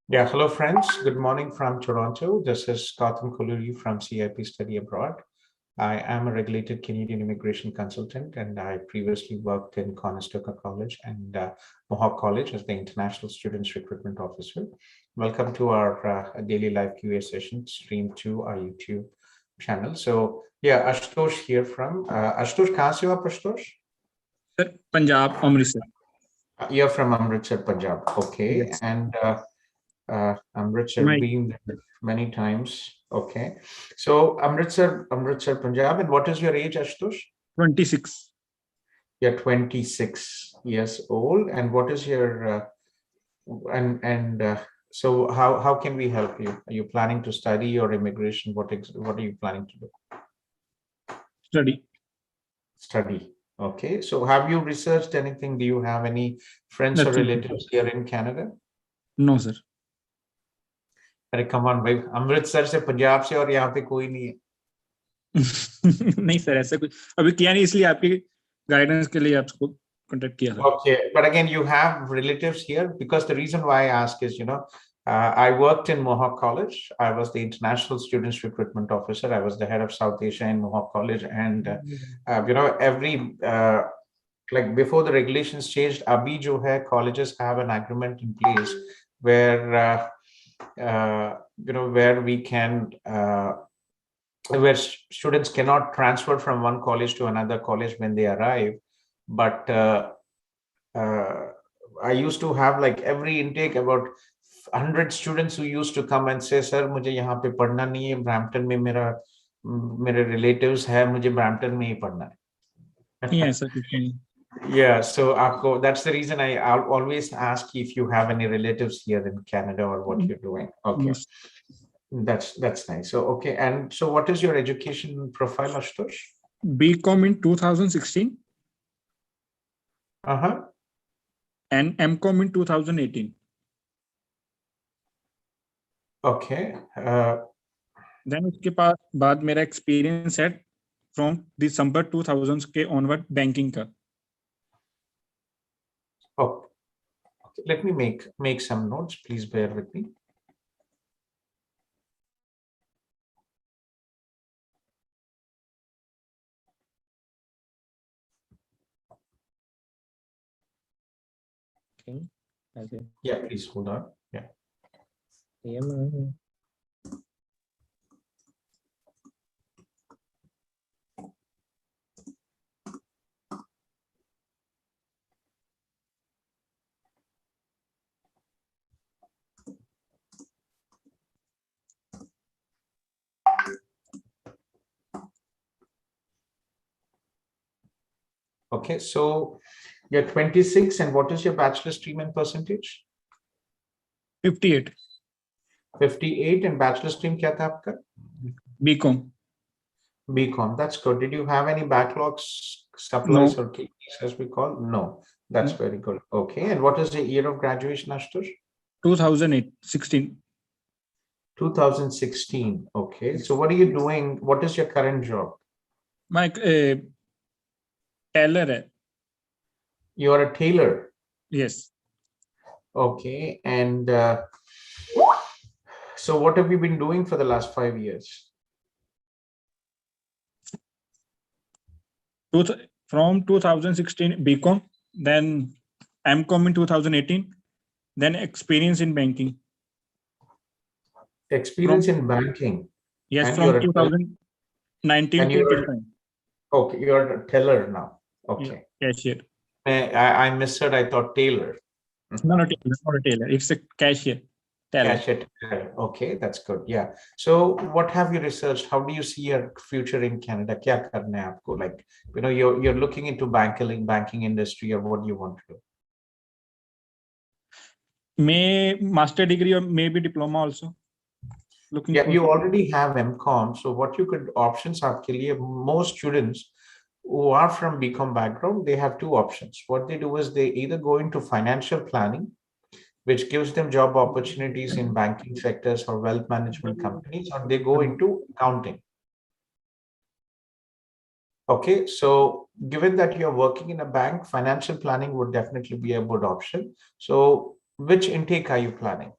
Yeah, hello friends. Good morning from Toronto. This is Gautham Kolluri from CIP Study Abroad. I am a regulated Canadian immigration consultant, and I previously worked in Conestoga College and Mohawk College as the International Students Recruitment Officer. Welcome to our daily live QA session streamed to our YouTube channel. So, yeah, Ashutosh here from Ashutosh, कहाँ से हो आप Ashutosh? Sir, Punjab, Amritsar. You're from Amritsar, Punjab. Okay, Yes. and Amritsar been there many times. Okay, so Amritsar, Punjab. And what is your age, Ashutosh? 26. You're 26 years old. And what is your so how can we help you? Are you planning to study or immigration? What are you planning to do? Study. Study. Okay. So have you researched anything? Do you have any friends or Nothing. relatives here in Canada? No, sir. अरे come on भाई, अमृतसर से पंजाब से और यहाँ पे कोई नहीं है. नहीं सर, ऐसा कुछ अभी किया नहीं, इसलिए आपकी गाइडेंस के लिए आपको कांटेक्ट किया था. Okay, but again, you have relatives here, because the reason why I ask is, I worked in Mohawk College. I was the international students recruitment officer. I was the head of South Asia in Mohawk College, and like before the regulations changed, abhi jo hai, colleges have an agreement in place where where we can where students cannot transfer from one college to another college when they arrive, but I used to have like every intake about 100 students who used to come and say, sir, मुझे यहाँ पे पढ़ना नहीं है, Brampton में मेरे relatives है, मुझे Brampton में ही पढ़ना है. Yes, sir. Yeah, so that's the reason I'll always ask if you have any relatives here in Canada or what you're doing. Okay. Yes. That's nice. So okay, and so what is your education profile, Ashutosh? BCom in 2016. And MCom in 2018. Okay. Then उसके बाद मेरा experience है from December 2000 के onward banking का. Oh, okay. Let me make some notes. Please bear with me. Okay. Yeah, please hold on. Yeah. Okay, so you're 26, and what is your bachelor stream and percentage? 58. 58, and bachelor stream kya tha aapka? BCom. BCom, that's good. Did you have any backlogs, supplies, or KPs as we call? No, that's very good. Okay, and what is the year of graduation, Ashutosh? 2016. 2016. Okay, so what are you doing? What is your current job? My tailor. You are a tailor? Yes. Okay, and so what have you been doing for the last 5 years? From 2016 BCom, then MCom in 2018, then experience in banking. Experience in banking? Yes, and from 2019 to till time. Okay, you're a teller now. Okay. Cashier. I misheard. I thought tailor. No, not a tailor. It's a cashier. Cashier. Okay, that's good. Yeah. So what have you researched? How do you see your future in Canada? Kya karna hai aapko? Like, you're looking into banking industry, or what do you want to do? May master degree or maybe diploma also. Yeah, you already have MCom. So what you could options aapke liye, most students who are from BCom background, they have two options. What they do is they either go into financial planning, which gives them job opportunities in banking sectors or wealth management companies, or they go into accounting. Okay, so given that you're working in a bank, financial planning would definitely be a good option. So which intake are you planning?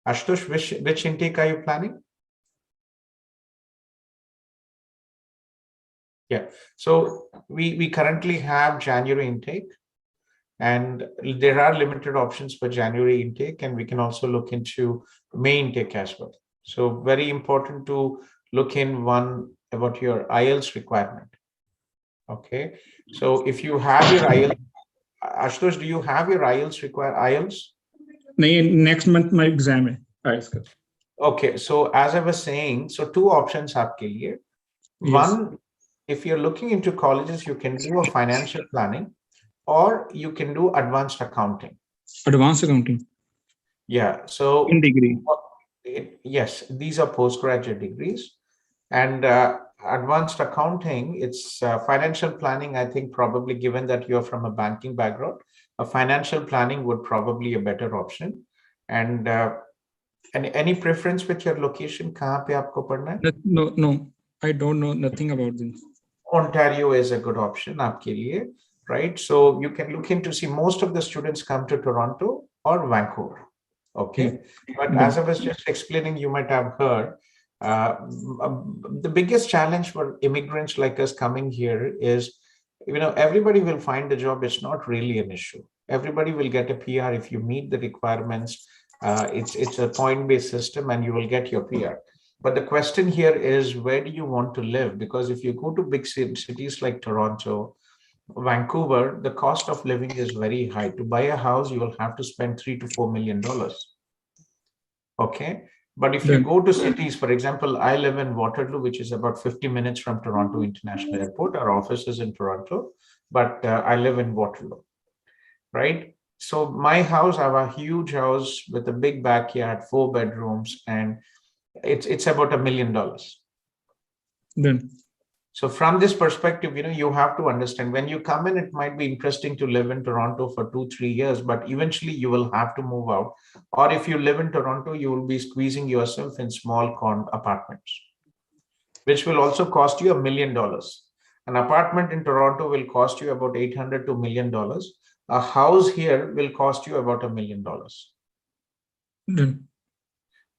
Ashutosh, which intake are you planning? Yeah, so we currently have January intake, and there are limited options for January intake, and we can also look into May intake as well. So very important to look in one about your IELTS requirement. Okay, so if you have your IELTS, Ashutosh, do you have your IELTS IELTS? Next month my exam hai. Okay, so as I was saying, so two options aapke liye. One, if you're looking into colleges, you can do a financial planning, or you can do advanced accounting. Advanced accounting. Yeah, so in degree. Yes, these are postgraduate degrees, and advanced accounting, it's financial planning. I think probably, given that you're from a banking background, a financial planning would probably a better option. And any preference with your location? Kahan pe aapko padna hai? No, I don't know nothing about this. Ontario is a good option aapke liye, right? So you can look into, see, most of the students come to Toronto or Vancouver. Okay, but as I was just explaining, you might have heard, the biggest challenge for immigrants like us coming here is, everybody will find a job. It's not really an issue. Everybody will get a PR if you meet the requirements. It's a point-based system, and you will get your PR. But the question here is, where do you want to live? Because if you go to big cities like Toronto, Vancouver, the cost of living is very high. To buy a house, you will have to spend $3 to $4 million. Okay. But if you go to cities, for example, I live in Waterloo, which is about 50 minutes from Toronto International Airport. Our office is in Toronto, but I live in Waterloo, right? So my house, I have a huge house with a big backyard, 4 bedrooms, and it's about $1 million. Then. So from this perspective, you have to understand, when you come in, it might be interesting to live in Toronto for 2-3 years, but eventually you will have to move out. Or if you live in Toronto, you will be squeezing yourself in small apartments, which will also cost you $1 million. An apartment in Toronto will cost you about $800 to $1 million. A house here will cost you about $1 million.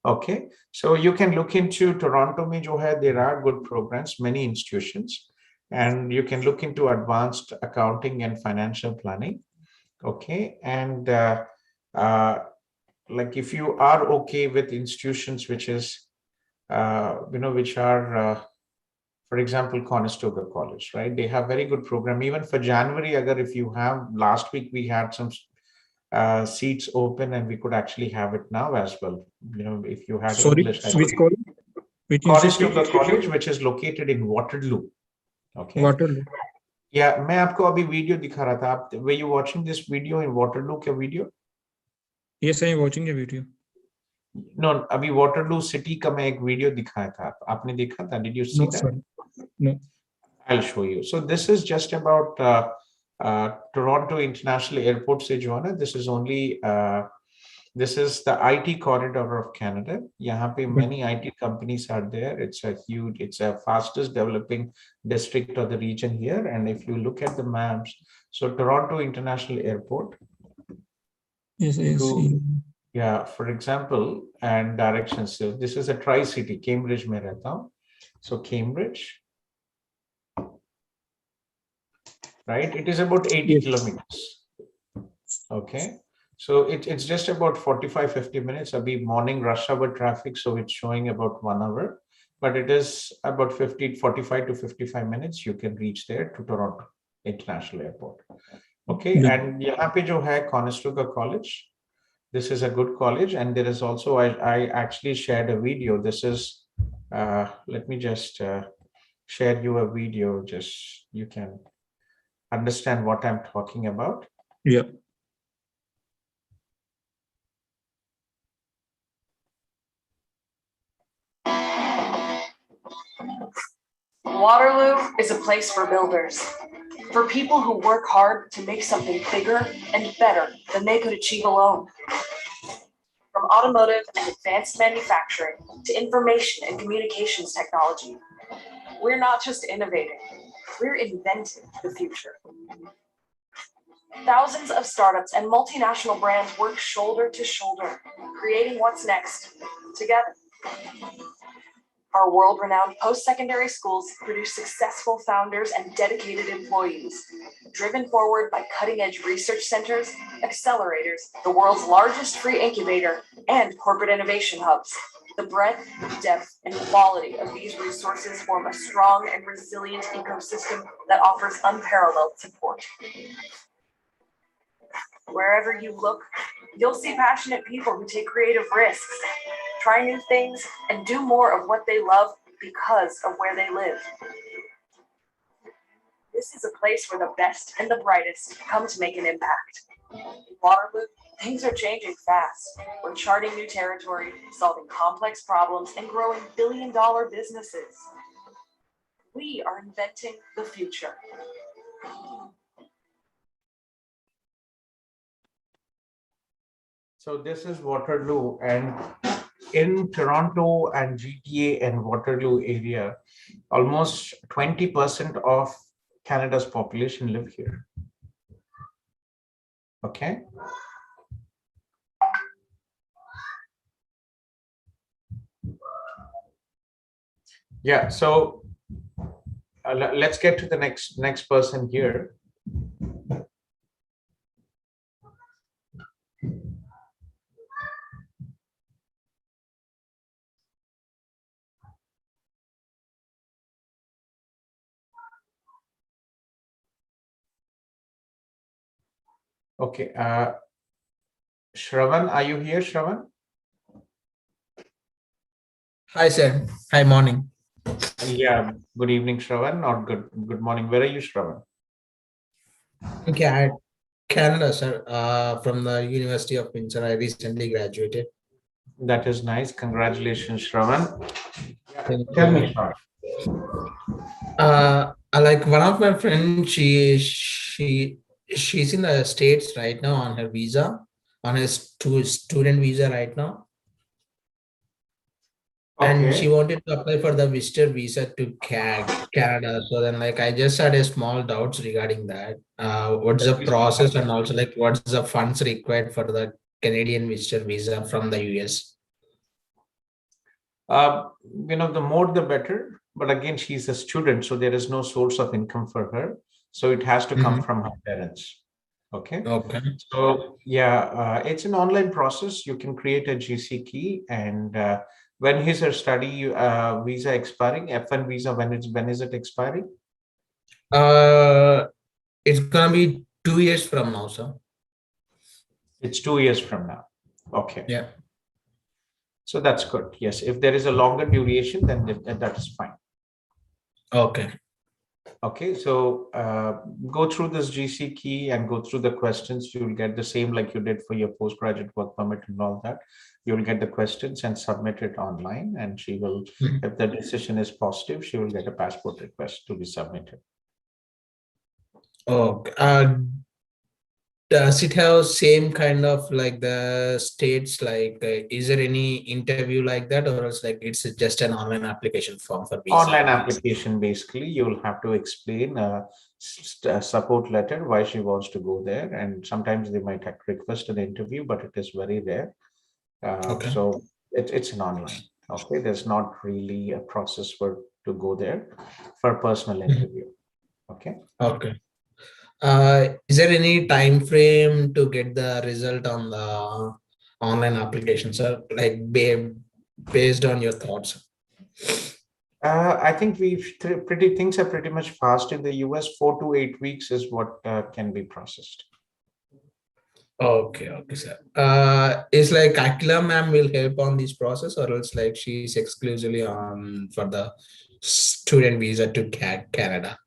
Okay, so you can look into Toronto mein jo hai, there are good programs, many institutions, and you can look into advanced accounting and financial planning. Okay, and like if you are okay with institutions which is, which are, for example, Conestoga College, right? They have very good program. Even for January, agar if you have, last week we had some seats open, and we could actually have it now as well. If you had English. Which college? Conestoga College, which is located in Waterloo. Okay. Waterloo. Yeah, मैं आपको अभी video दिखा रहा था. आप, were you watching this video in Waterloo? क्या video? Yes, I am watching a video. No, अभी Waterloo city का मैं एक वीडियो दिखाया था. आपने देखा था? Did you see that? Sorry. No. I'll show you. So this is just about Toronto International Airport se jo hai na, this is only this is the IT corridor of Canada. Yahan pe many IT companies are there. It's a fastest developing district of the region here. And if you look at the maps, so Toronto International Airport. Yes, I see. Yeah, for example, and directions. So this is a tri-city, Cambridge mein rehta hu. So Cambridge, right? It is about 80 kilometers. Okay. So it's just about 45-50 minutes. Abhi morning rush hour traffic, so it's showing about 1 hour, but it is about 45 to 55 minutes. You can reach there to Toronto International Airport. Okay, and yahan pe jo hai Conestoga College. This is a good college, and there is also, I actually shared a video. This is, let me just share you a video, just you can understand what I'm talking about. Yeah. Waterloo is a place for builders, for people who work hard to make something bigger and better than they could achieve alone. From automotive and advanced manufacturing to information and communications technology, we're not just innovating, we're inventing the future. Thousands of startups and multinational brands work shoulder to shoulder, creating what's next together. Our world-renowned post-secondary schools produce successful founders and dedicated employees, driven forward by cutting-edge research centers, accelerators, the world's largest free incubator, and corporate innovation hubs. The breadth, depth, and quality of these resources form a strong and resilient ecosystem that offers unparalleled support. Wherever you look, you'll see passionate people who take creative risks, try new things, and do more of what they love because of where they live. This is a place where the best and the brightest come to make an impact. In Waterloo, things are changing fast. We're charting new territory, solving complex problems, and growing billion-dollar businesses. We are inventing the future. So this is Waterloo, and in Toronto and GTA and Waterloo area, almost 20% of Canada's population live here. Okay. Yeah, so let's get to the next person here. Okay, Shravan, are you here, Shravan? Hi, sir. Hi, morning. Yeah, good evening, Shravan, or good morning. Where are you, Shravan? Okay, at Canada, sir, from the University of Windsor. I recently graduated. That is nice. Congratulations, Shravan. Thank Tell you. me, Shravan. Like one of my friends, she's in the States right now on her visa, on her student visa right now. And she Okay. wanted to apply for the visitor visa to Canada. So then, like, I just had a small doubts regarding that. What's the process, and also like what's the funds required for the Canadian visitor visa from the US? The more the better. But again, she's a student, so there is no source of income for her. So it has to come from her parents. Okay. Okay. So yeah, it's an online process. You can create a GC key, and when is her study visa expiring? F1 visa, when is it expiring? It's gonna be 2 years from now, sir. It's 2 years from now. Okay. Yeah. So that's good. Yes, if there is a longer duration, then that is fine. Okay. Okay, so go through this GC key and go through the questions. You will get the same like you did for your postgraduate work permit and all that. You will get the questions and submit it online, and she will, if the decision is positive, she will get a passport request to be submitted. Okay. Does it have same kind of like the states? Like, is there any interview like that, or else like it's just an online application form for visa? Online application, basically, you will have to explain a support letter why she wants to go there, and sometimes they might request an interview, but it is very rare. Okay. So it's an online. Okay, there's not really a process to go there for personal interview. Okay. Okay. Is there any time frame to get the result on the online application, sir? Like based on your thoughts? I think things are pretty much fast in the US. 4 to 8 weeks is what can be processed. Okay, okay, sir. Is like Akila ma'am will help on this process, or else like she's exclusively on for the student visa to Canada?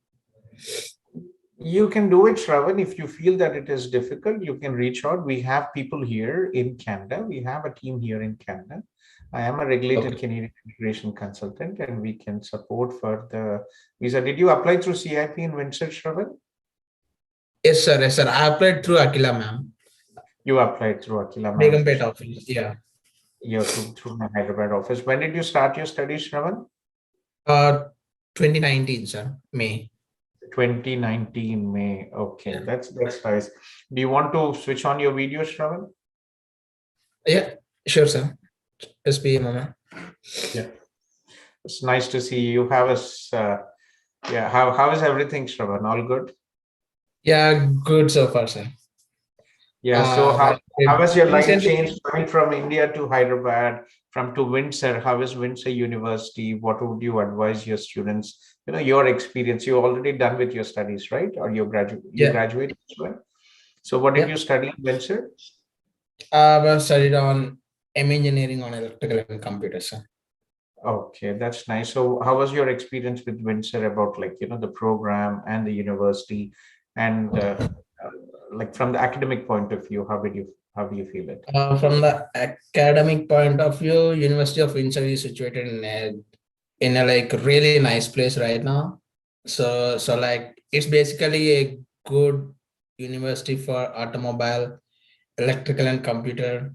You can do it, Shravan. If you feel that it is difficult, you can reach out. We have people here in Canada. We have a team here in Canada. I am a regulated Canadian immigration consultant, and we can support for the visa. Did you apply through CIP in Windsor, Shravan? Yes, sir. Yes, sir. I applied through Akila ma'am. You applied through Akila ma'am. Begumpet office. Yeah. You're through my Hyderabad office. When did you start your studies, Shravan? 2019, sir. May. 2019 May. Okay, Yeah. that's nice. Do you want to switch on your video, Shravan? Yeah, Sure, sir. Just be a moment. Yeah, it's nice to see you. Have us. Yeah, how is everything, Shravan? All good? Yeah, good so far, sir. Yeah. So Like how has your life recently, changed coming from India to Hyderabad, from to Windsor? How is Windsor University? What would you advise your students? Your experience. You already done with your studies, right? Or you yeah, graduated as well. So what did yeah. you study in Windsor? I studied on engineering on electrical and computer, sir. Okay, that's nice. So how was your experience with Windsor about the program and the university and like from the academic point of view, how do you feel it? From the academic point of view, University of Windsor is situated in a like really nice place right now. So like it's basically a good university for automobile, electrical and computer,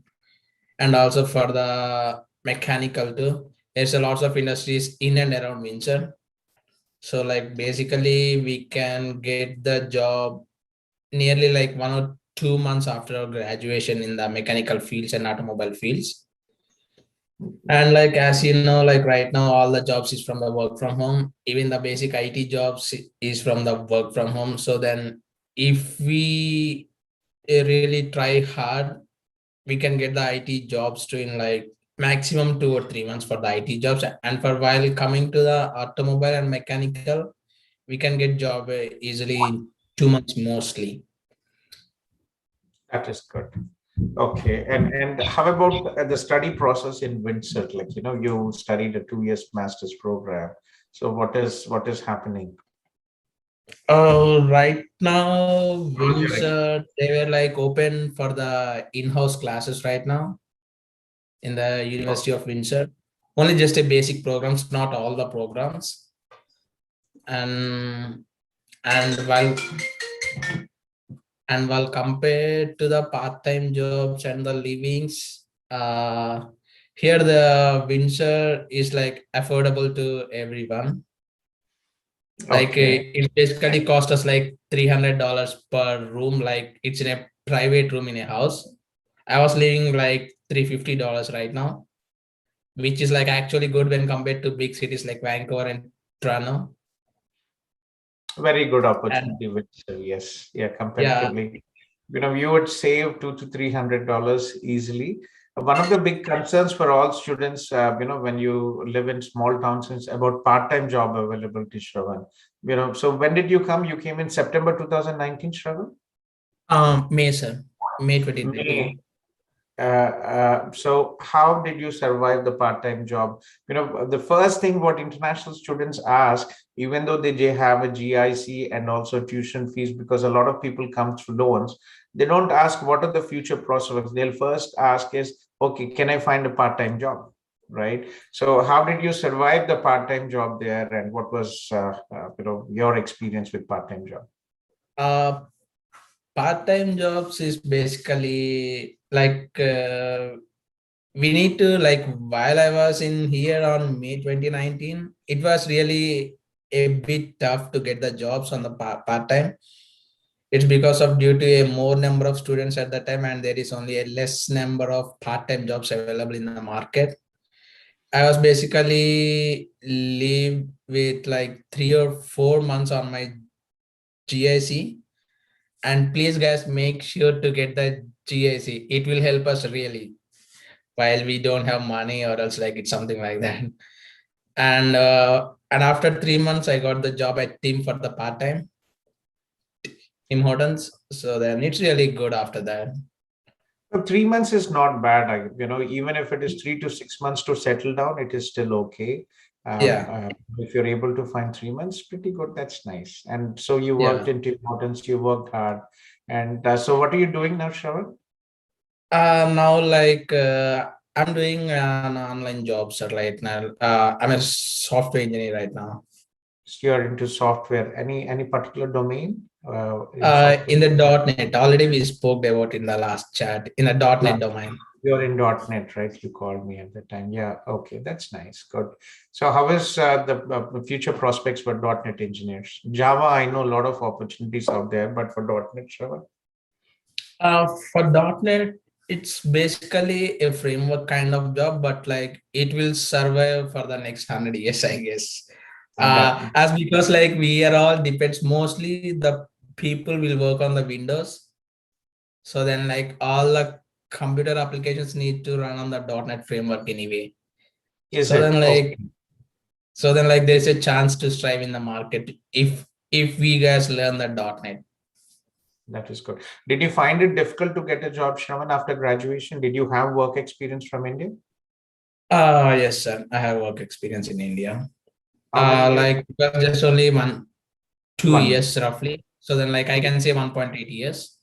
and also for the mechanical too. There's a lots of industries in and around Windsor. So like basically we can get the job nearly like 1 or 2 months after our graduation in the mechanical fields and automobile fields. And like as you know, like right now all the jobs is from the work from home. Even the basic IT jobs is from the work from home. So then if we really try hard, we can get the IT jobs to in like maximum 2 or 3 months for the IT jobs. And for while coming to the automobile and mechanical, we can get job easily in 2 months mostly. That is good. Okay, and how about the study process in Windsor? Like you studied a 2 years master's program. So what is happening? Right now, What was your Windsor, they were like open for the in-house classes right now in the University of Windsor. Only just a basic programs, not all the programs. And and while compared to the part-time jobs and the livings, here the Windsor is like affordable to everyone. Like Okay, it basically cost us like $300 per room. Like it's in a private room in a house. I was living like $350 right now, which is like actually good when compared to big cities like Vancouver and Toronto. very good And opportunity, Windsor. Yes, yeah, yeah, comparatively. You would save $200 to $300 easily. One of the big concerns for all students, when you live in small towns, is about part-time job availability, Shravan. So when did you come? You came in September 2019, Shravan? May sir, May May. 2019. So how did you survive the part-time job? The first thing what international students ask, even though they have a GIC and also tuition fees, because a lot of people come through loans, they don't ask what are the future prospects. They'll first ask is, okay, can I find a part-time job? Right. So how did you survive the part-time job there, and what was your experience with part-time job? Uh, Part-time jobs is basically like we need to like while I was in here on May 2019, it was really a bit tough to get the jobs on the part-time. It's because of due to a more number of students at the time, and there is only a less number of part-time jobs available in the market. I was basically live with like 3 or 4 months on my GIC. And please guys make sure to get the GIC. It will help us really while we don't have money or else like it's something like that. And after 3 months, I got the job at Team for the part-time importance. So then it's really good after that. 3 months is not bad. Even if it is 3 to 6 months to settle down, it is still okay. Yeah, If you're able to find 3 months, pretty good. That's nice. And so you worked yeah. into importance, you worked hard. And so what are you doing now, Shravan? Now like I'm doing an online job sir right now. I'm a software engineer right now. So you're into software. Any particular domain in software? In the .NET, already we spoke about in the last chat in the Yeah. .NET domain. You're in .NET, right? You called me at the time. Yeah. Okay. That's nice. Good. So how is the future prospects for .NET engineers? Java, I know a lot of opportunities out there, but for .NET, Shravan? For .NET, It's basically a framework kind of job, but like it will survive for the next 100 years, I guess. That As because like we are all depends mostly the people will work on the Windows. So then like all the computer applications need to run on the .NET framework anyway. is So it. then like Okay. there's a chance to strive in the market if we guys learn the .NET. That is good. Did you find it difficult to get a job, Shravan, after graduation? Did you have work experience from India? Yes, sir. I have work experience in India. How many years? Like just only 2 1 year. years roughly. So then like I can say 1.8 years.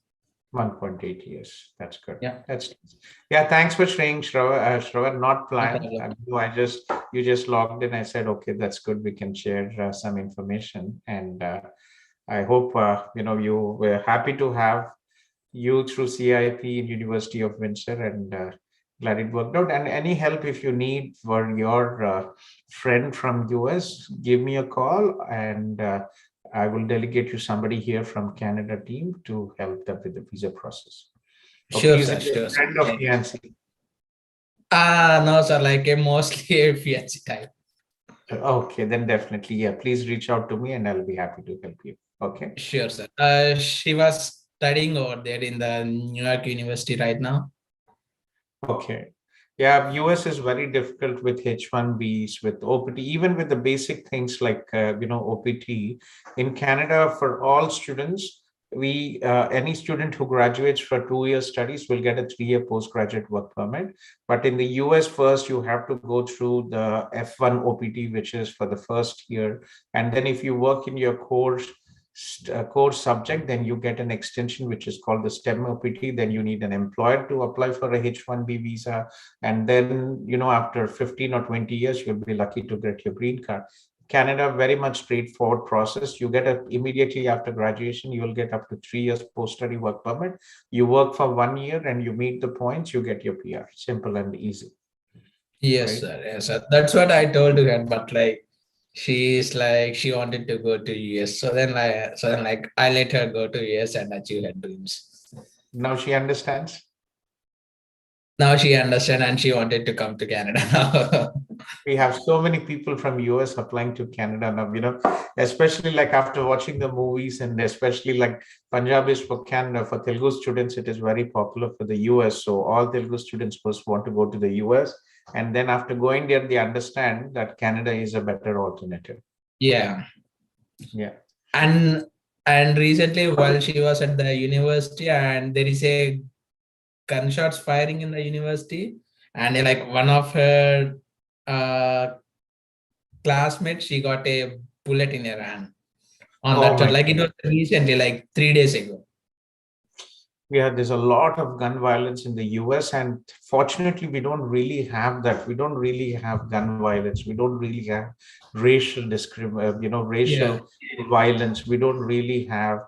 1.8 years. That's good. Yeah. That's yeah. Thanks for sharing, Shravan. Not planned. problem. You just logged in. I said, okay, that's good. We can share some information, and I hope you were happy to have you through CIP in University of Windsor, and glad it worked out. And any help if you need for your friend from US, give me a call, and I will delegate you somebody here from Canada team to help them with the visa process. Sure, Okay, is sir. it your Sure, sir. friend or fiancé? No, sir. Like a mostly a fancy type. Okay, then definitely, yeah. Please reach out to me, and I'll be happy to help you. Okay. Sure, sir. She was studying over there in the New York University right now. Okay. Yeah, US is very difficult with H1Bs, with OPT, even with the basic things like OPT. In Canada, for all students, we any student who graduates for 2 year studies will get a 3 year postgraduate work permit. But in the US, first you have to go through the F1 OPT, which is for the first year, and then if you work in your core subject, then you get an extension which is called the STEM OPT. Then you need an employer to apply for a H1B visa, and then after 15 or 20 years you'll be lucky to get your green card. Canada, very much straightforward process. You get a immediately after graduation, you'll get up to 3 years post-study work permit. You work for 1 year and you meet the points, you get your PR. Simple and easy. Yes, Right? sir. Yes, sir. That's what I told her, but like she's like she wanted to go to US. So then like I let her go to US and achieve her dreams. Now she understands. Now she understand and she wanted to come to Canada. We have so many people from US applying to Canada now, especially like after watching the movies, and especially like Punjab is for Canada. For Telugu students, it is very popular for the US. So all Telugu students first want to go to the US. And then after going there, they understand that Canada is a better alternative. Yeah. Yeah. And recently while she was at the university and there is a gunshots firing in the university, and like one of her classmates, she got a bullet in her hand on Oh that my like it was recently, like 3 days ago. Yeah, there's a lot of gun violence in the US, and fortunately, we don't really have that. We don't really have gun violence. We don't really have Yeah. racial violence. We don't really have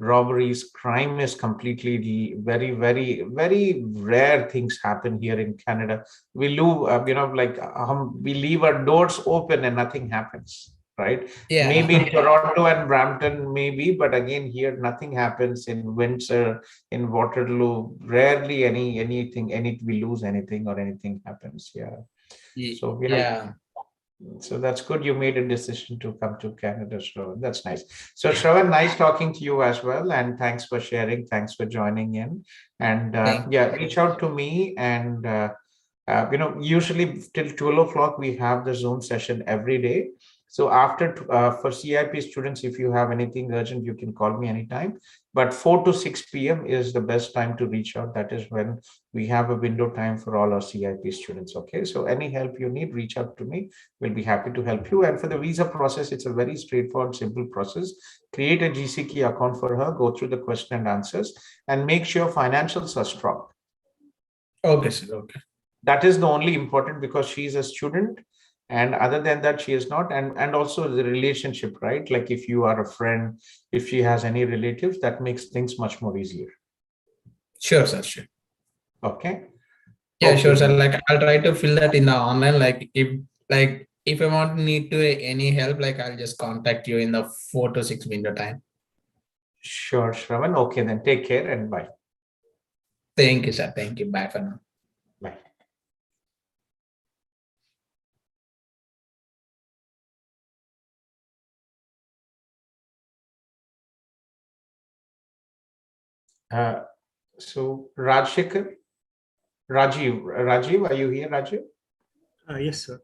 robberies. Crime is completely very, very, very rare things happen here in Canada. We we leave our doors open and nothing happens. Right? Yeah. Maybe in Toronto and Brampton, maybe, but again, here nothing happens in Windsor, in Waterloo. Rarely we lose anything or anything happens. Yeah. So Yeah. so that's good. You made a decision to come to Canada, Shravan. That's nice. So Shravan, nice talking to you as well, and thanks for sharing. Thanks for joining in. And reach out to me, and usually till 12 o'clock we have the Zoom session every day. So after for CIP students, if you have anything urgent, you can call me anytime. But 4 to 6 p.m. is the best time to reach out. That is when we have a window time for all our CIP students. Okay, so any help you need, reach out to me. We'll be happy to help you. And for the visa process, it's a very straightforward, simple process. Create a GCK account for her, go through the question and answers, and make sure financials are strong. Okay, sir. Okay. That is the only important, because she's a student, and other than that she is not. And also the relationship, right? Like if you are a friend, if she has any relatives, that makes things much more easier. Sure, sir. Sure. Okay. Yeah, okay, sure, sir. Like I'll try to fill that in the online. If I want need to any help, like I'll just contact you in the 4 to 6 window time. Sure, Shravan. Okay, then take care and bye. Thank you, sir. Thank you. Bye for now. Bye. So Rajiv, are you here, Rajiv? Yes, sir.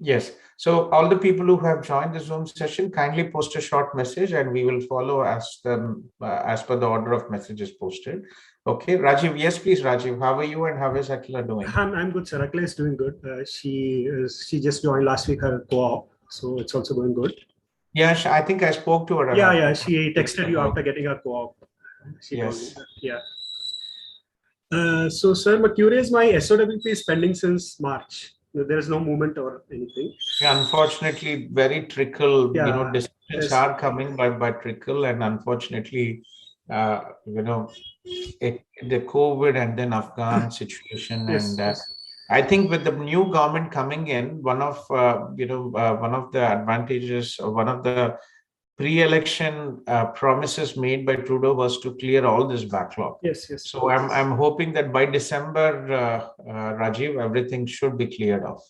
Yes. So all the people who have joined the Zoom session, kindly post a short message, and we will follow as per the order of messages posted. Okay, Rajiv. Yes, please, Rajiv. How are you, and how is Akila doing? I'm good, sir. Akila is doing good. She just joined last week her co-op, so it's also going good. Yeah, I think I spoke to her. Yeah. She texted you after getting her co-op. She told me Yes. that. Yeah. So, sir, I'm curious. My SOWP is pending since March. There is no movement or anything. Yeah, unfortunately, very trickle. Yeah. Decisions Yes. are coming by trickle, and unfortunately, the COVID and then Afghan situation, Yes. and Yes. I think with the new government coming in, one of the advantages, or one of the pre-election promises made by Trudeau was to clear all this backlog. Yes. Yes. So I'm hoping that by December, Rajiv, everything should be cleared off.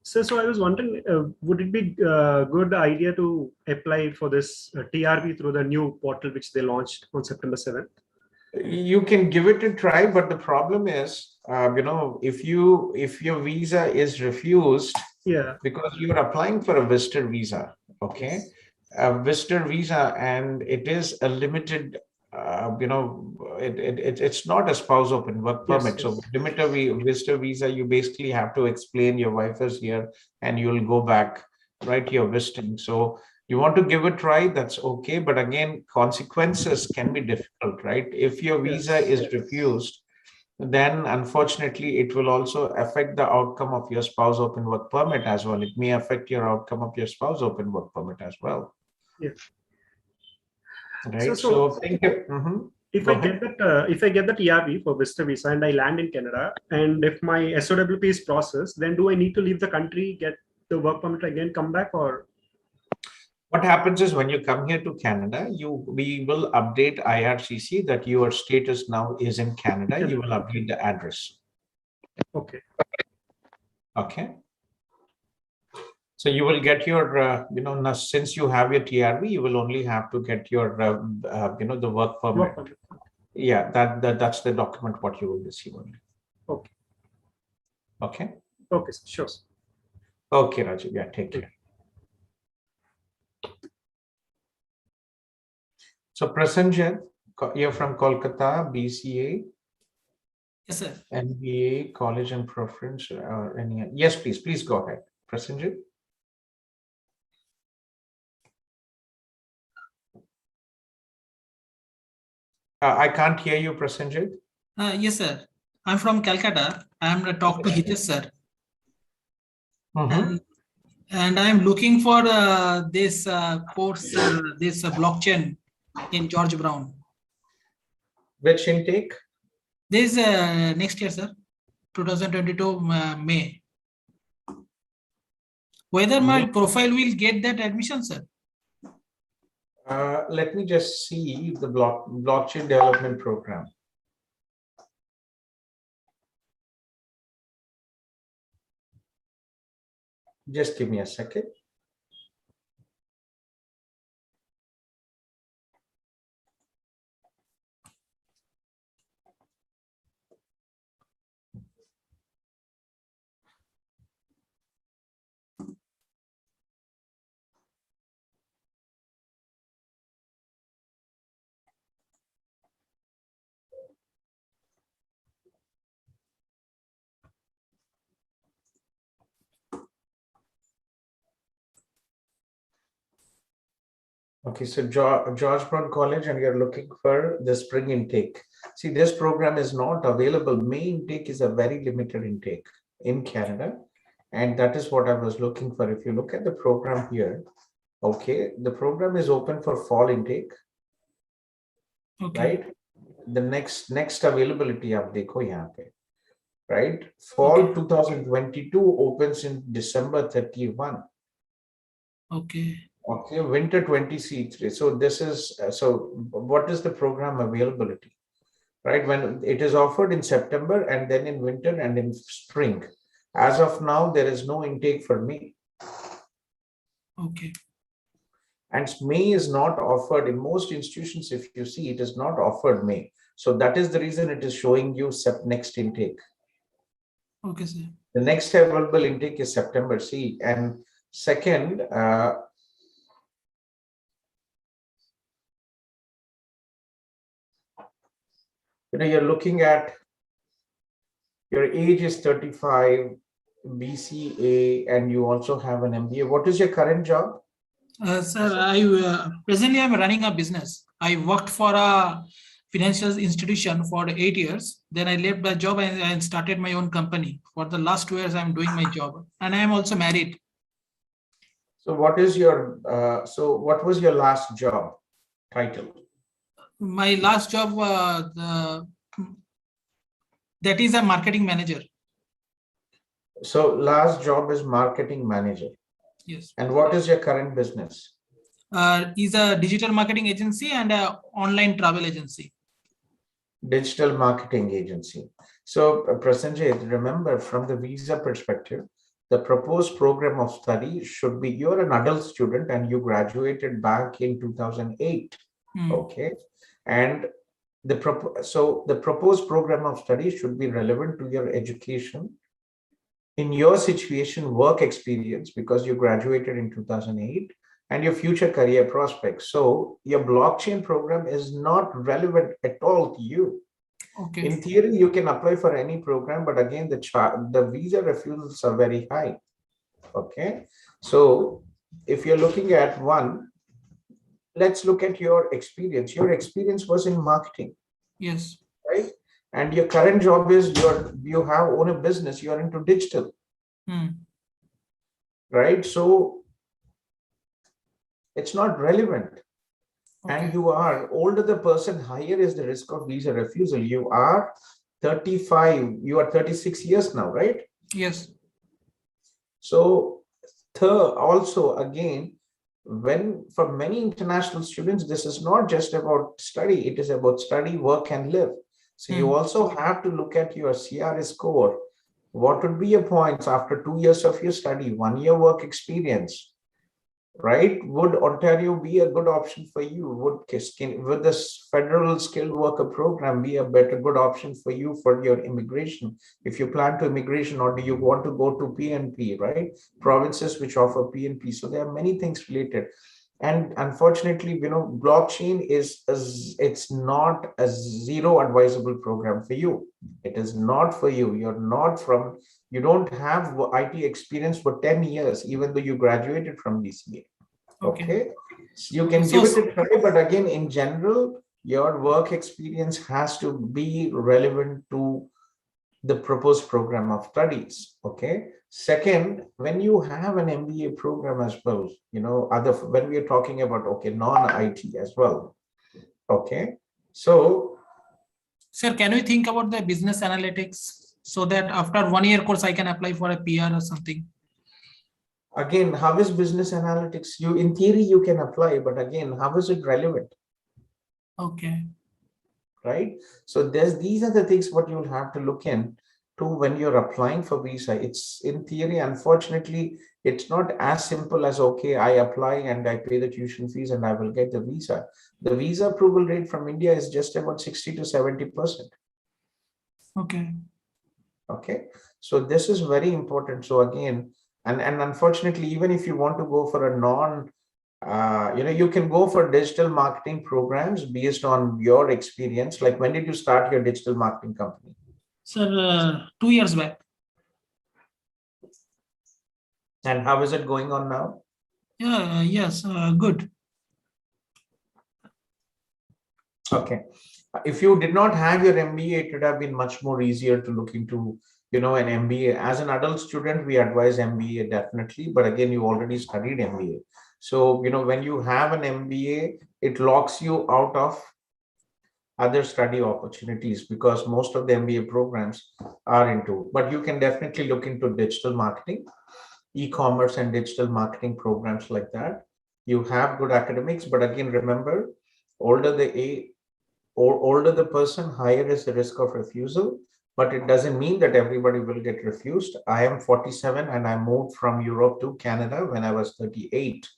So I was wondering, would it be a good idea to apply for this TRB through the new portal which they launched on September 7th? You can give it a try, but the problem is, if your visa is refused, Yeah. because you are applying for a visitor visa, okay, Yes. a visitor visa, and it is a limited, it's not a spouse open work Yes, permit. So yes. visitor visa, you basically have to explain your wife is here, and you'll go back, right? You're visiting. So you want to give it a try, that's okay. But again, consequences can be difficult, right? If your visa Yes. is refused, then unfortunately it will also affect the outcome of your spouse open work permit as well. It may affect your outcome of your spouse open work permit as well. Yeah. Right. So So think if Go I ahead. get that, if I get the TRB for visitor visa and I land in Canada, and if my SOWP is processed, then do I need to leave the country, get the work permit again, come back, or? What happens is when you come here to Canada, we will update IRCC that your status now is in Canada. You will update the address. Okay. Okay. So you will get your, now since you have your TRB, you will only have to get your, the work permit. Work permit. Yeah, that's the document what you will receive only. Okay. Okay. Okay, sure. Okay, Rajiv. Yeah, take care. So Prasenjit, you're from Kolkata, BCA. Yes, sir. MBA, college and preference, any? Yes, please go ahead, Prasenjit. I can't hear you, Prasenjit. Yes, sir. I'm from Calcutta. I'm to talk to Hitesh, sir. And I'm looking for this course, this blockchain in George Brown. Which intake? This next year, sir, 2022 May. Whether my profile will get that admission, sir? Let me just see the blockchain development program. Just give me a second. Okay, so George Brown College, and you're looking for the spring intake. See, this program is not available. May intake is a very limited intake in Canada, and that is what I was looking for. If you look at the program here, okay, the program is open for fall intake. Okay. Right? The next availability आप देखो यहाँ पे, right? Fall 2022 opens in December 31. Okay. Okay, winter 23. So this is so what is the program availability, right? When it is offered in September and then in winter and in spring. As of now, there is no intake for May. Okay. And May is not offered in most institutions. If you see, it is not offered May. So that is the reason it is showing you next intake. Okay, sir. The next available intake is September. See, and second, you're looking at your age is 35, BCA, and you also have an MBA. What is your current job? Sir, I presently I'm running a business. I worked for a financial institution for 8 years. Then I left the job and started my own company. For the last 2 years, I'm doing my job, and I am also married. So what is your what was your last job title? My last job, that is a marketing manager. So last job is marketing manager. Yes. And what is your current business? Is a digital marketing agency and a online travel agency. Digital marketing agency. So Prasenjit, remember from the visa perspective, the proposed program of study should be, you're an adult student and you graduated back in 2008. Okay. And the proposed program of study should be relevant to your education, in your situation, work experience, because you graduated in 2008, and your future career prospects. So your blockchain program is not relevant at all to you. Okay. In theory, you can apply for any program, but again, the visa refusals are very high. Okay. So if you're looking at one, let's look at your experience. Your experience was in marketing. Yes. Right. And your current job is you have own a business, you're into digital. Right. So it's not relevant. Okay. And you are older the person, higher is the risk of visa refusal. You are 35, you are 36 years now, right? Yes. So also again, when for many international students, this is not just about study, it is about study, work, and live. So you also have to look at your CRS score. What would be your points after 2 years of your study, 1 year work experience, right? Would Ontario be a good option for you? Would this federal skilled worker program be a good option for you for your immigration? If you plan to immigration, or do you want to go to PNP, right? Provinces which offer PNP. So there are many things related. And unfortunately, blockchain it's not a zero advisable program for you. It is not for you. You don't have IT experience for 10 years, even though you graduated from BCA. Okay. So you can give it a try, but again, in general, your work experience has to be relevant to the proposed program of studies. Okay. Second, when you have an MBA program as well, when we are talking about, non-IT as well. Okay. So, sir, can we think about the business analytics so that after 1 year course, I can apply for a PR or something? Again, how is business analytics? In theory, you can apply, but again, how is it relevant? Okay. Right. So these are the things what you'll have to look into when you're applying for visa. It's in theory, unfortunately, it's not as simple as, okay, I apply and I pay the tuition fees and I will get the visa. The visa approval rate from India is just about 60 to 70%. Okay. Okay. So this is very important. So again, and unfortunately, even if you want to go for a you can go for digital marketing programs based on your experience. Like, when did you start your digital marketing company? Sir, 2 years back. And how is it going on now? Yeah, yes, good. Okay. If you did not have your MBA, it would have been much more easier to look into, an MBA. As an adult student, we advise MBA definitely, but again, you already studied MBA. So, when you have an MBA, it locks you out of other study opportunities, because most of the MBA programs are into, but you can definitely look into digital marketing, e-commerce and digital marketing programs like that. You have good academics, but again, remember, older the age, older the person, higher is the risk of refusal, but it doesn't mean that everybody will get refused. I am 47 and I moved from Europe to Canada when I was 38.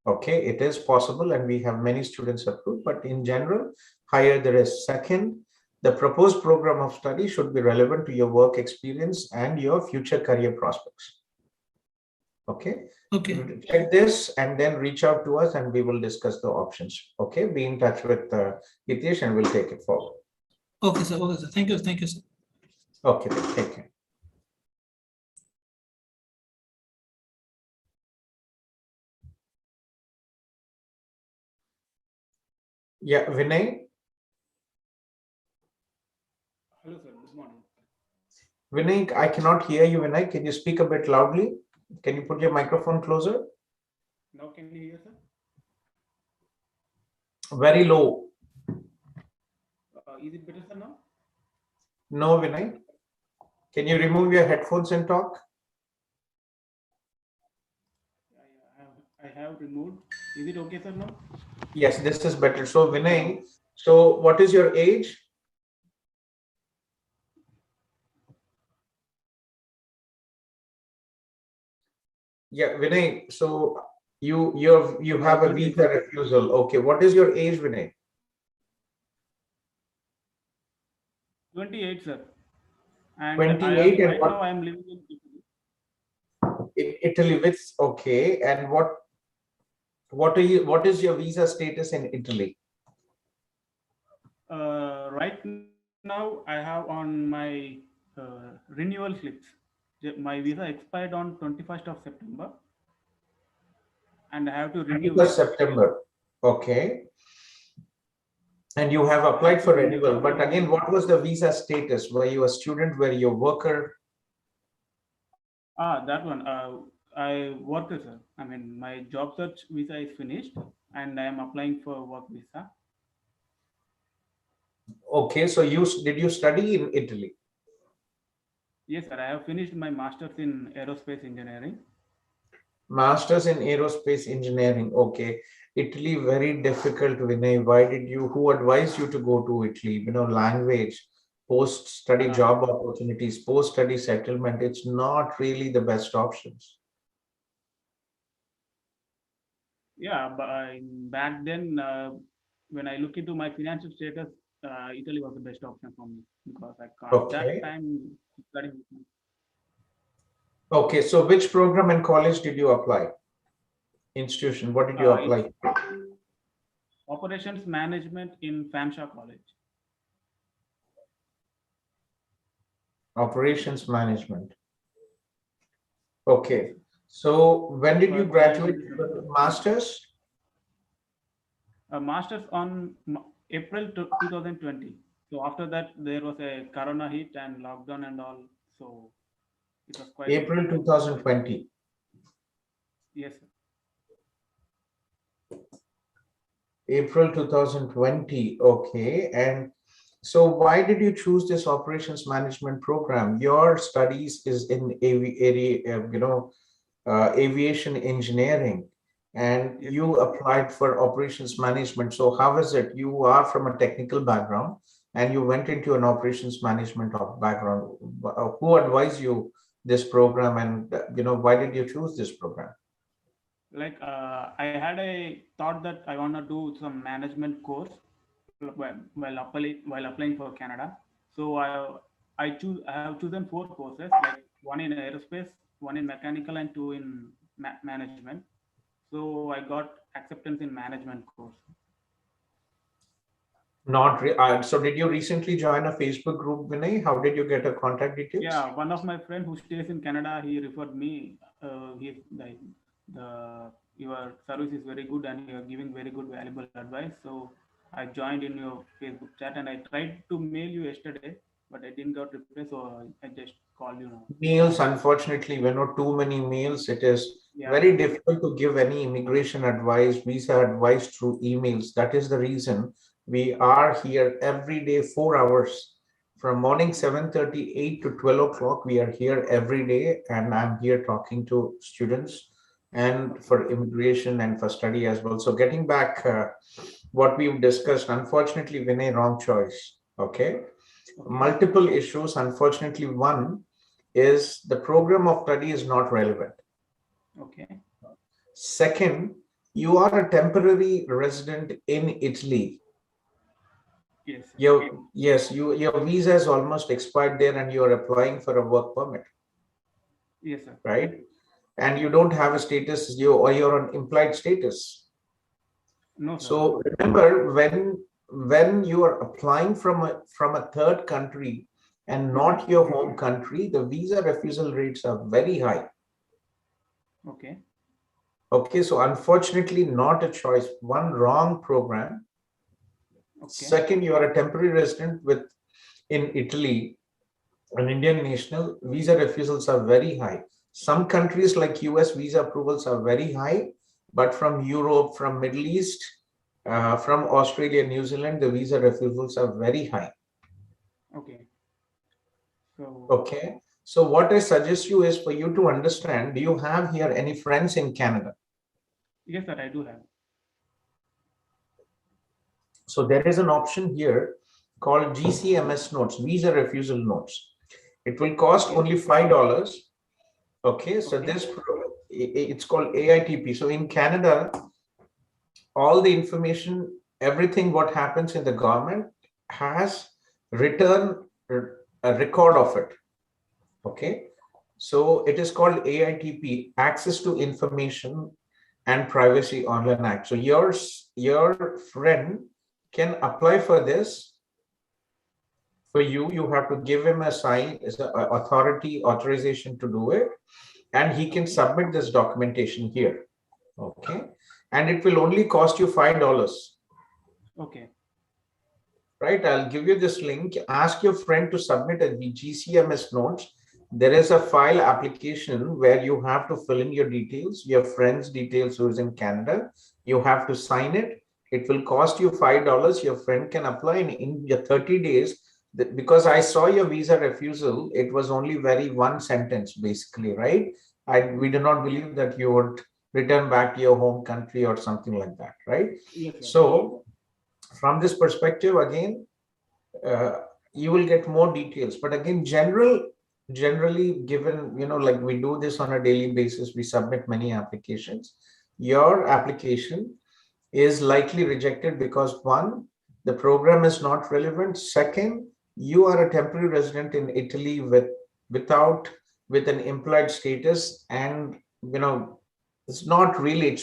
Okay, it is possible and we have many students approved, but in general, higher the risk. Second, the proposed program of study should be relevant to your work experience and your future career prospects. Okay. Okay. Check this and then reach out to us and we will discuss the options. Okay. Be in touch with Hitesh and we'll take it forward. Okay, sir. Okay, sir. Thank you. Thank you, sir. Okay. Then, take care. Yeah, Vinay. Hello, sir. Good morning. Vinay, I cannot hear you, Vinay. Can you speak a bit loudly? Can you put your microphone closer? Now can you hear, sir? Very low. Is it better, sir, now? No, Vinay. Can you remove your headphones and talk? I have removed. Is it okay, sir, now? Yes, this is better. So, Vinay, so what is your age? Yeah, Vinay, so you have a visa refusal. Okay, what is your age, Vinay? 28, sir. And 28 and right what? now I am living in Italy. In Italy, with okay, and what is your visa status in Italy? Right now I have on my renewal slips. My visa expired on 21st of September. And I have to renew 21st it. September. Okay. And you have applied for renewal, but again, what was the visa status? Were you a student? Were you a worker? That one. I work, sir. I mean, my job search visa is finished, and I am applying for work visa. Okay, so did you study in Italy? Yes, sir. I have finished my master's in aerospace engineering. Masters in aerospace engineering. Okay. Italy, very difficult, Vinay. Who advised you to go to Italy? Language, post-study job opportunities, post-study settlement. It's not really the best options. Yeah, but back then, when I look into my financial status, Italy was the best option for me because I can't that time studying. Okay, so which program and college did you apply? Institution, what did you apply? Operations management in Fanshawe College. Operations management. Okay, so when did you graduate with masters? A master's on April 2020. So after that, there was a corona hit and lockdown and all. So it was quite April 2020. Yes, sir. April 2020. Okay, and so why did you choose this operations management program? Your studies is in aviation engineering, and you applied for operations management. So how is it? You are from a technical background and you went into an operations management background. Who advised you this program, and why did you choose this program? Like I had a thought that I want to do some management course while applying for Canada. So I have chosen 4 courses, like 1 in aerospace, 1 in mechanical, and 2 in management. So I got acceptance in management course. So did you recently join a Facebook group, Vinay? How did you get a contact details? Yeah, one of my friend who stays in Canada, he referred me. He's like, your service is very good and you are giving very good valuable advice. So I joined in your Facebook chat and I tried to mail you yesterday, but I didn't got reply. So I just called you now. Mails, unfortunately, we're not too many mails. It is very difficult to give any immigration advice, visa advice through emails. That is the reason we are here every day, 4 hours. From morning 7:30, 8 to 12 o'clock, we are here every day. And I'm here talking to students and for immigration and for study as well. So getting back what we've discussed, unfortunately, Vinay, wrong choice. Okay. Multiple issues. Unfortunately, one is the program of study is not relevant. Okay. Second, you are a temporary resident in Italy. Yes. Sir. Your visa is almost expired there and you are applying for a work permit. Yes, sir. Right? And you don't have a status, you're on implied status. No, sir. So remember, when you are applying from a third country and not your home country, the visa refusal rates are very high. Okay. Okay, so unfortunately, not a choice. One, wrong program. Okay. Second, you are a temporary resident in Italy, an Indian national, visa refusals are very high. Some countries like US visa approvals are very high, but from Europe, from Middle East, from Australia, New Zealand, the visa refusals are very high. Okay. Okay. So what I suggest you is for you to understand, do you have here any friends in Canada? Yes, sir, I do have. So there is an option here called GCMS notes, visa refusal notes. It will cost only $5. Okay, so it's called AITP. So in Canada, all the information, everything what happens in the government has written a record of it. Okay, so it is called AITP, Access to Information and Privacy Online Act. So your friend can apply for this. For you have to give him a sign, authority authorization to do it, and he can submit this documentation here. Okay, and it will only cost you $5. Okay. Right, I'll give you this link. Ask your friend to submit a GCMS notes. There is a file application where you have to fill in your details, your friend's details who is in Canada. You have to sign it. It will cost you $5. Your friend can apply in your 30 days. Because I saw your visa refusal, it was only very one sentence basically, right? We do not believe that you would return back to your home country or something like that, right? Yes, so from this perspective, again, you will get more details. But again, generally given, like we do this on a daily basis, we submit many applications. Your application is likely rejected because one, the program is not relevant. Second, you are a temporary resident in Italy with an implied status, and it's not really.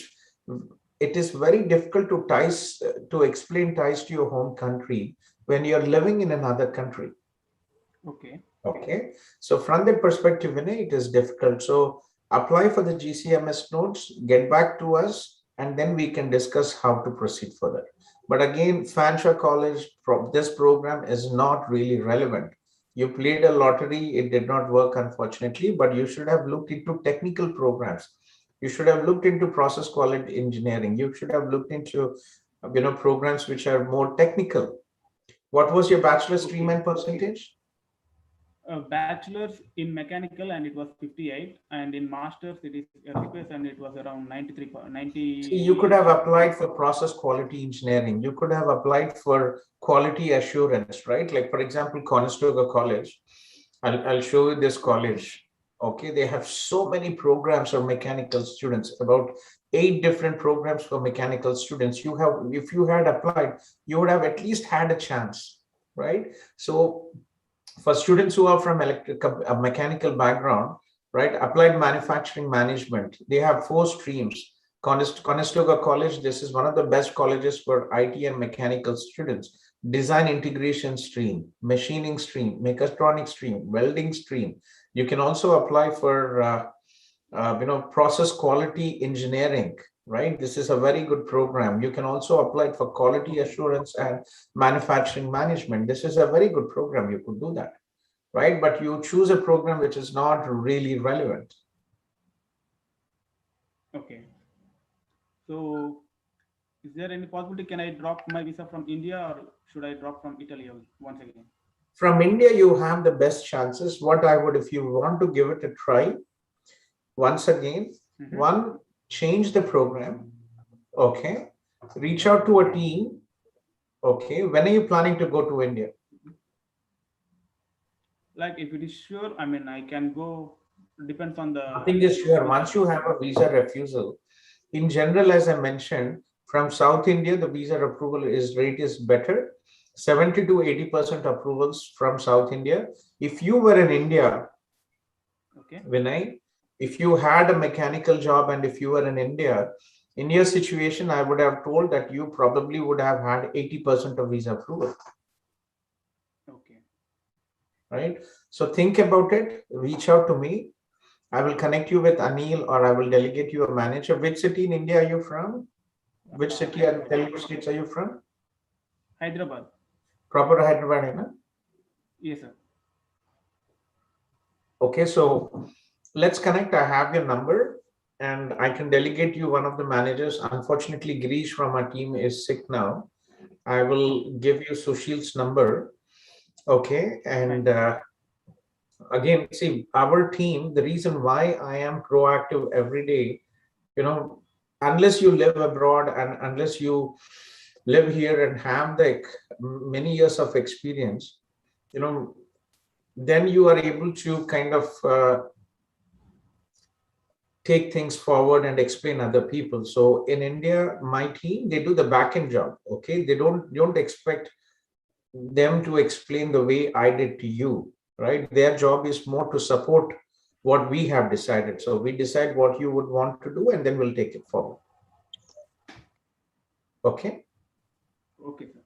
It is very difficult to explain ties to your home country when you're living in another country. Okay. Okay. So from that perspective, Vinay, it is difficult. So apply for the GCMS notes, get back to us, and then we can discuss how to proceed further. But again, Fanshawe College, this program is not really relevant. You played a lottery, it did not work, unfortunately, but you should have looked into technical programs. You should have looked into process quality engineering. You should have looked into, programs which are more technical. What was your bachelor's stream and percentage? Bachelor's in mechanical, and it was 58, and in master's it is aerospace, and it was around 90. See, you could have applied for process quality engineering. You could have applied for quality assurance, right? Like for example, Conestoga College. I'll show you this college. Okay, they have so many programs for mechanical students, about 8 different programs for mechanical students. If you had applied, you would have at least had a chance, right? So for students who are from a mechanical background, right, applied manufacturing management, they have 4 streams. Conestoga College, this is one of the best colleges for IT and mechanical students. Design integration stream, machining stream, mechatronics stream, welding stream. You can also apply for process quality engineering, right? This is a very good program. You can also apply for quality assurance and manufacturing management. This is a very good program. You could do that, right? But you choose a program which is not really relevant. Okay. So is there any possibility, can I drop my visa from India, or should I drop from Italy once again? From India, you have the best chances. What I would, if you want to give it a try, once again, one, change the program. Okay. Reach out to a team Okay. When are you planning to go to India? Like if it is sure, I mean, I can go, depends on the. Nothing is sure. Once you have a visa refusal, in general, as I mentioned, from South India, the visa approval rate is better. 70 to 80% approvals from South India. If you were in India, Okay. Vinay, if you had a mechanical job and if you were in India, in your situation, I would have told that you probably would have had 80% of visa approval. Okay. Right? So think about it, reach out to me. I will connect you with Anil, or I will delegate you a manager. Which city in India are you from? Which city and Telugu states are you from? Hyderabad. Proper Hyderabad, hai na? Yes, sir. Okay, so let's connect. I have your number and I can delegate you one of the managers. Unfortunately, Girish from our team is sick now. I will give you Sushil's number. Okay, and again, see, our team, the reason why I am proactive every day, you know, unless you live abroad and unless you live here and have the many years of experience, you know, then you are able to kind of take things forward and explain other people. So in India, my team, they do the back end job. Okay, they don't expect them to explain the way I did to you, right? Their job is more to support what we have decided. So we decide what you would want to do, and then we'll take it forward. Okay. Okay, sir.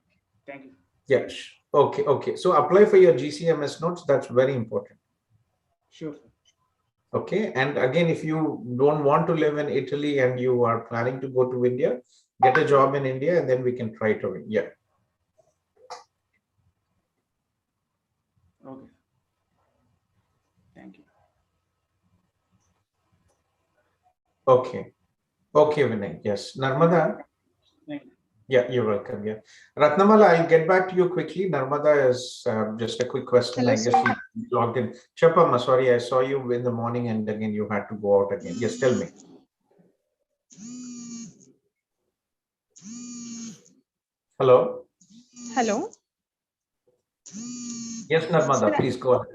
Thank you. Yes. Okay. Okay. So apply for your GCMS notes. That's very important. Sure, sir. Okay. And again, if you don't want to live in Italy and you are planning to go to India, get a job in India, and then we can try to win. Yeah. Okay. Thank you. Okay. Okay, Vinay. Yes. Narmada. Thank you. Yeah, you're welcome. Yeah. Ratnamala, I'll get back to you quickly. Narmada is just a quick question. Hello, I guess sir. you logged in. Chapama, sorry, I saw you in the morning and again you had to go out again. Yes, tell me. Hello. Hello. Yes, Narmada, please go ahead.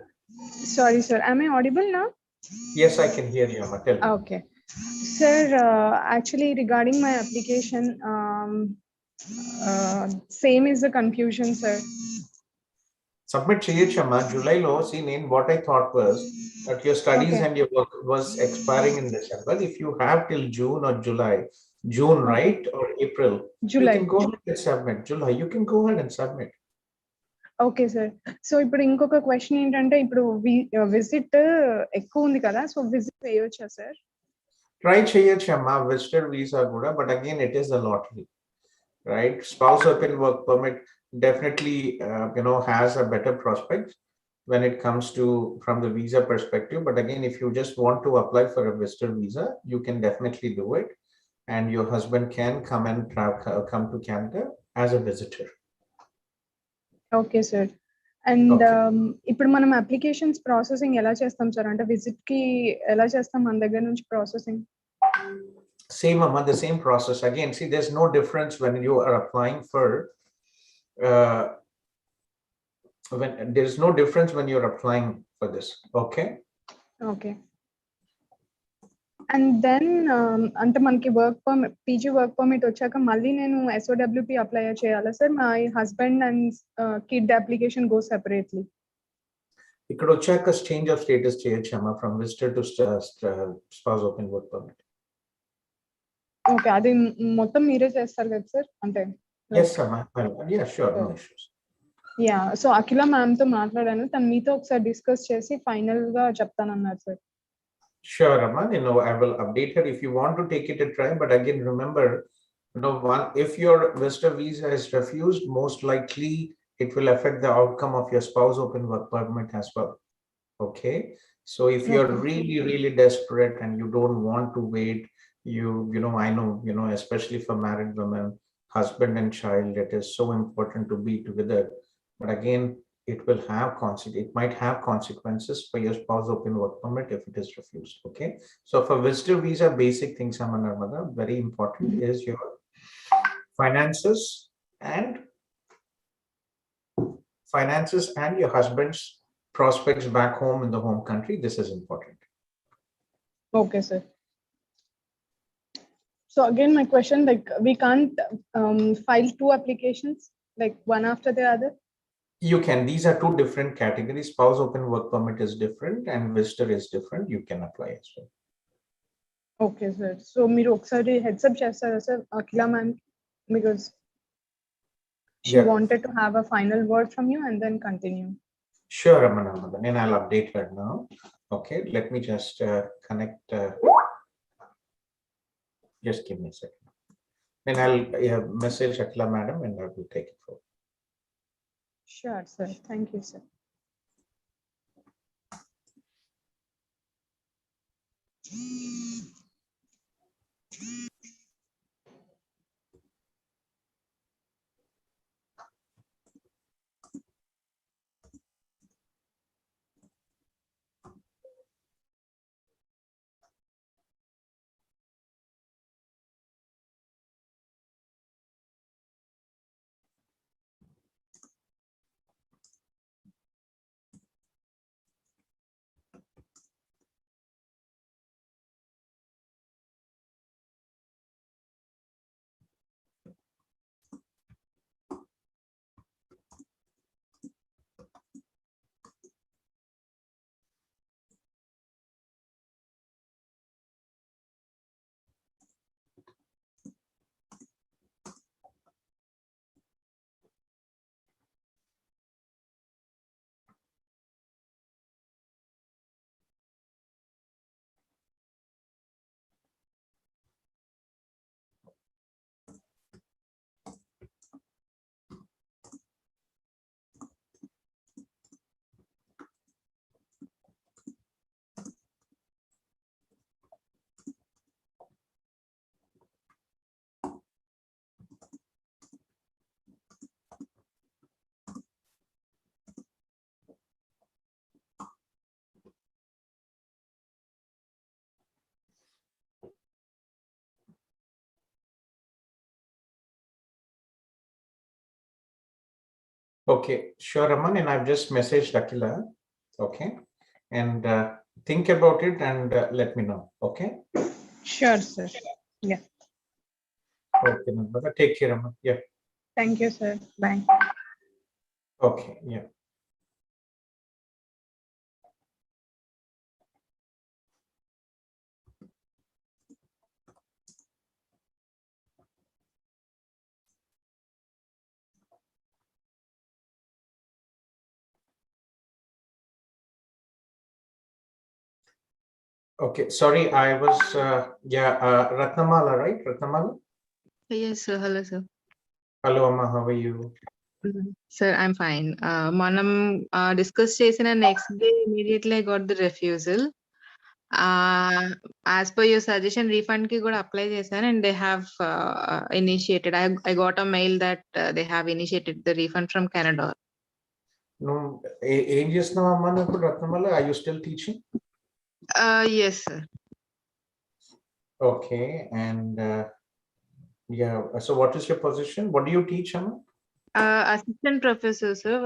Sorry, sir. Am I audible now? Yes, I can hear you, Amma. Tell me. Okay. Sir, actually, regarding my application, same is the confusion, sir. Submit Chayachama, July low. See, in what I thought was that your studies Okay. and your work was expiring in December. If you have till June or July, June, right? Or April, July. you can go ahead and submit. July, you can go ahead and submit. Okay sir so ఇప్పుడు ఇంకొక question ఏంటంటే ఇప్పుడు visit ఎక్కువ ఉంది కదా so visit చేయొచ్చా sir Try Chayachama, visitor visa, but again, it is a lottery, right? Spouse open work permit definitely, has a better prospect when it comes to from the visa perspective. But again, if you just want to apply for a visitor visa, you can definitely do it. And your husband can come and come to Canada as a visitor. Okay sir and ఇప్పుడు మనం applications processing ఎలా చేస్తాం sir అంటే visit కి ఎలా చేస్తాం మన దగ్గర నుంచి processing Same, Amma, the same process. Again, see, there's no difference when you are applying for when there's no difference when you're applying for this. Okay. Okay and then అంటే మనకి work permit PG work permit వచ్చాక మళ్ళీ నేను SOWP apply చేయాలా sir my husband and kid application go separately ఇక్కడ వచ్చాక change of status చేయొచ్చమ్మా from visitor to spouse open work permit okay అది మొత్తం మీరే చేస్తారు కదా సార్ అంటే yes amma yeah sure no issues yeah so Akhila ma'am తో మాట్లాడాను తను మీతో ఒకసారి డిస్కస్ చేసి ఫైనల్ గా చెప్తానన్నారు sir sure amma I will update her if you want to take it a try, but again remember if your visitor visa is refused, most likely it will affect the outcome of your spouse open work permit as well. Okay, so if you're really desperate and you don't want to wait, I know especially for married women, husband and child, it is so important to be together. But again, it might have consequences for your spouse open work permit if it is refused. Okay, so for visitor visa, basic things, Narmada, very important is your finances and finances and your husband's prospects back home in the home country. This is important. Okay, sir. So again, my question, like we can't file two applications, like one after the other? You can. These are two different categories. Spouse open work permit is different and visitor is different. You can apply as well. Okay, sir. So మీరు ఒకసారి heads up చేస్తారా sir Akhila ma'am, because she wanted to have a final word from you and then continue. Sure, Ramana, and I'll update her now. Okay, let me just connect. Just give me a second. Then I'll message Akhila madam and I will take it forward. Sure, sir. Thank you, sir. Okay, sure, Raman, and I've just messaged Akhila. Okay, and think about it and let me know. Okay. Sure, sir. Yeah. Okay, Nandana, take care, Raman. Yeah. Thank you, sir. Bye. Okay. Yeah. Okay, sorry, I was Ratnamala, right? Ratnamala? Yes, sir. Hello, sir. Hello, Amma, how are you? Sir, I'm fine. Manam discuss చేసిన next day immediately I got the refusal. As per your suggestion, refund ki kuda apply చేశాను and they have initiated. I got a mail that they have initiated the refund from Canada. No, ఏం చేస్తున్నావు అమ్మా ఇప్పుడు Ratnamala? Are you still teaching? Yes, sir. Okay, and yeah, so what is your position? What do you teach, Amma? Assistant professor, sir,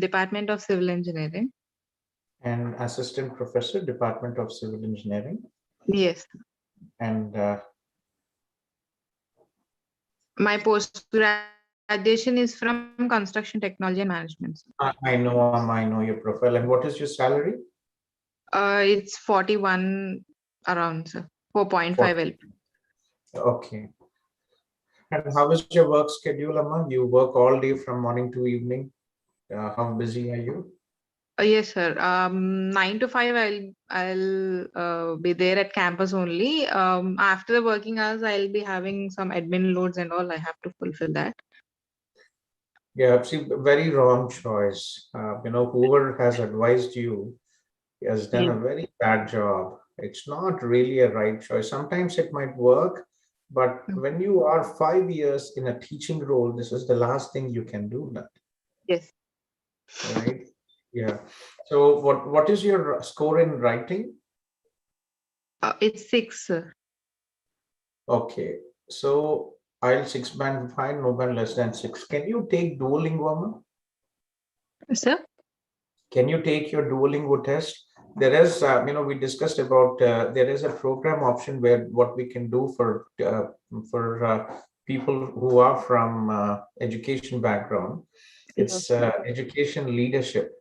Department of Civil Engineering. And assistant professor, Department of Civil Engineering. Yes. And my post-graduation is from Construction Technology and Management. I know your profile. And what is your salary? It's 41 around, sir. 4.5 LP. Okay. And how is your work schedule, Amma? You work all day from morning to evening. How busy are you? Yes, sir. 9 to 5, I'll be there at campus only. After the working hours, I'll be having some admin loads and all. I have to fulfill that. Yeah, see, very wrong choice. Whoever has advised you has done a very bad job. It's not really a right choice. Sometimes it might work, but when you are 5 years in a teaching role, this is the last thing you can do. Yes. Right. Yeah. So what is your score in writing? It's 6, sir. Okay. So I'll 6 band fine, no band less than 6. Can you take Duolingo? Sir? Can you take your Duolingo test? There is, we discussed about, there is a program option where what we can do for people who are from education background. It's education leadership.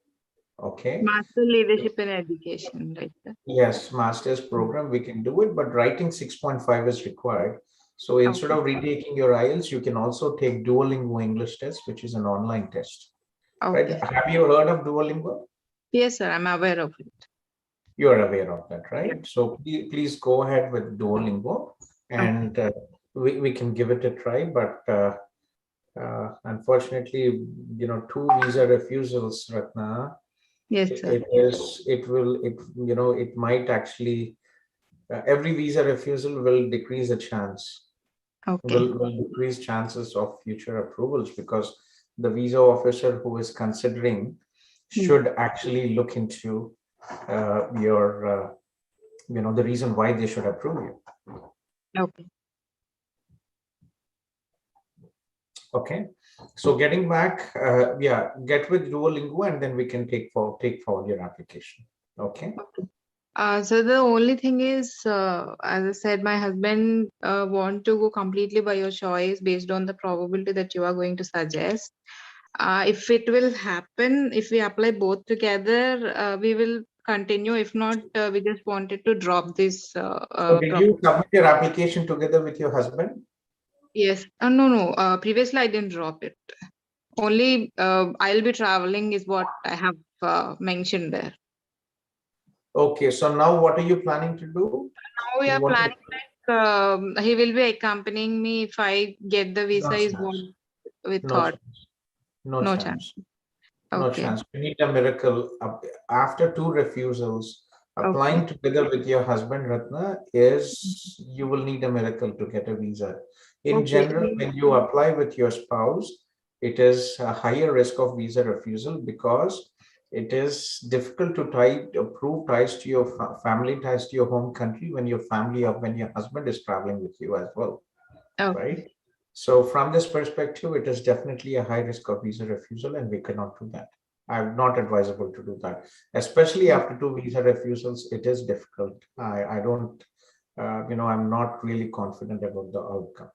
Okay. Master Leadership in Education, right? Sir? Yes, master's program, we can do it, but writing 6.5 is required. So instead of retaking your IELTS, you can also take Duolingo English test, which is an online test. Okay. Right? Have you heard of Duolingo? Yes, sir. I'm aware of it. You're aware of that, right? So please go ahead with Duolingo, and we can give it a try. But unfortunately, 2 visa refusals, Ratna. Yes, sir. It might actually, every visa refusal will decrease the chance. Okay. Will decrease chances of future approvals, because the visa officer who is considering should actually look into your the reason why they should approve you. Okay. Okay, so getting back, get with Duolingo, and then we can take forward your application. Okay. So the only thing is, as I said, my husband want to go completely by your choice based on the probability that you are going to suggest. If it will happen, if we apply both together, we will continue. If not, we just wanted to drop this. So did you submit your application together with your husband? Yes. No. Previously, I didn't drop it. Only I'll be traveling is what I have mentioned there. Okay, so now what are you planning to do? Now we are planning that he will be accompanying me if I get the visa. Is what we thought. No chance. No Okay. chance. You need a miracle. After 2 refusals, applying together with your husband, Ratna, is you will need a miracle to get a visa. In general, when you apply with your spouse, it is a higher risk of visa refusal, because it is difficult to prove ties to your family, ties to your home country when your husband is traveling with you as well, right? So from this perspective, it is definitely a high risk of visa refusal, and we cannot do that. I'm not advisable to do that, especially after 2 visa refusals. It is difficult. I don't, I'm not really confident about the outcome.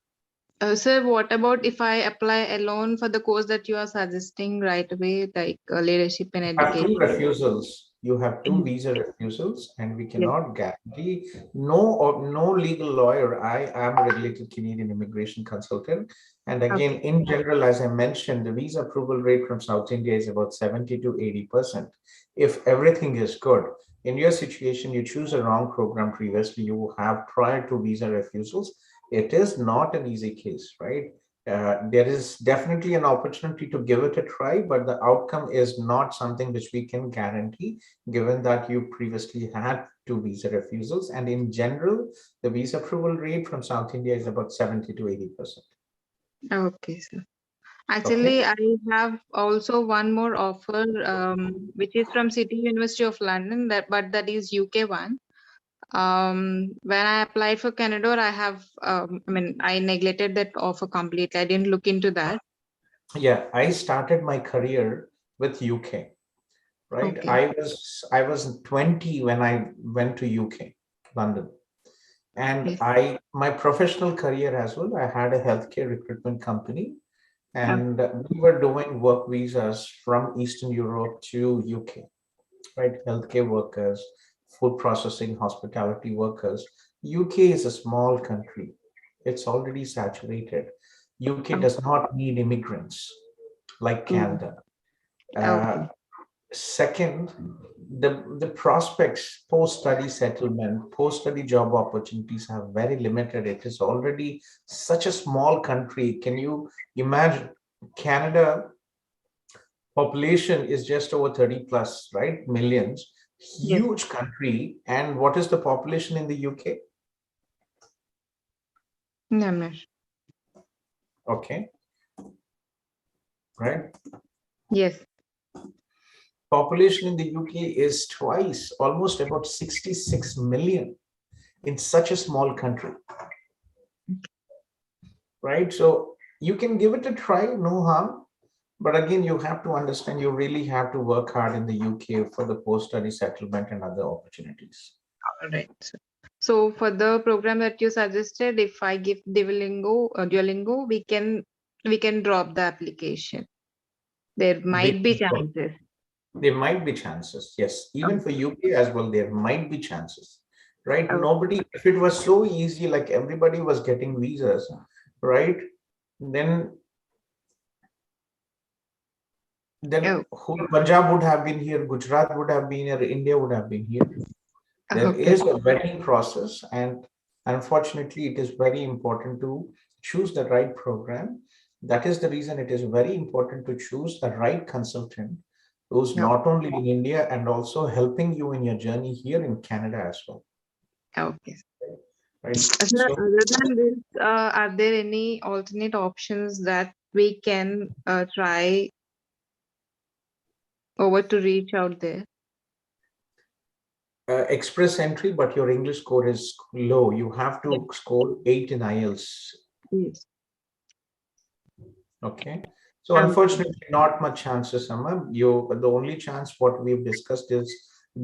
Sir, what about if I apply alone for the course that you are suggesting right away, like leadership in education? You have 2 refusals. You have 2 visa refusals, and we cannot guarantee. No legal lawyer. I am a regulated Canadian immigration consultant, and again, in general, as I mentioned, the visa approval rate from South India is about 70 to 80%. If everything is good, in your situation, you choose a wrong program previously, you have prior to visa refusals. It is not an easy case, right? There is definitely an opportunity to give it a try, but the outcome is not something which we can guarantee, given that you previously had 2 visa refusals. And in general, the visa approval rate from South India is about 70 to 80%. Okay, sir. Actually, I have also one more offer, which is from City University of London, but that is UK one. When I applied for Canada, I neglected that offer completely. I didn't look into that. Yeah, I started my career with UK, right? I was 20 when I went to UK, London. And my professional career as well, I had a healthcare recruitment company, and we were doing work visas from Eastern Europe to UK, right? Healthcare workers, food processing, hospitality workers. UK is a small country. It's already saturated. UK does not need immigrants like Canada. Second, the prospects post-study settlement, post-study job opportunities are very limited. It is already such a small country. Can you imagine? Canada population is just over 30 plus, right? Millions. Huge country. And what is the population in the UK? Okay. Right? Yes. Population in the UK is twice, almost about 66 million in such a small country. Right? So you can give it a try, no harm. But again, you have to understand, you really have to work hard in the UK for the post-study settlement and other opportunities. All right. So for the program that you suggested, if I give Duolingo, we can drop the application. There might be chances. There might be chances, yes. Even for UK as well, there might be chances, right? Okay. Nobody, if it was so easy, like everybody was getting visas, right? Then whole Punjab would have been here, Gujarat would have been here, India would have been here. There is a vetting process, and unfortunately, it is very important to choose the right program. That is the reason it is very important to choose the right consultant who's not only in India and also helping you in your journey here in Canada as well. Okay. Right. Sir, other than this, are there any alternate options that we can try over to reach out there? Express entry, but your English score is low. You have to score 8 in IELTS. Yes. Okay. So unfortunately, not much chances, Amma. The only chance what we've discussed is,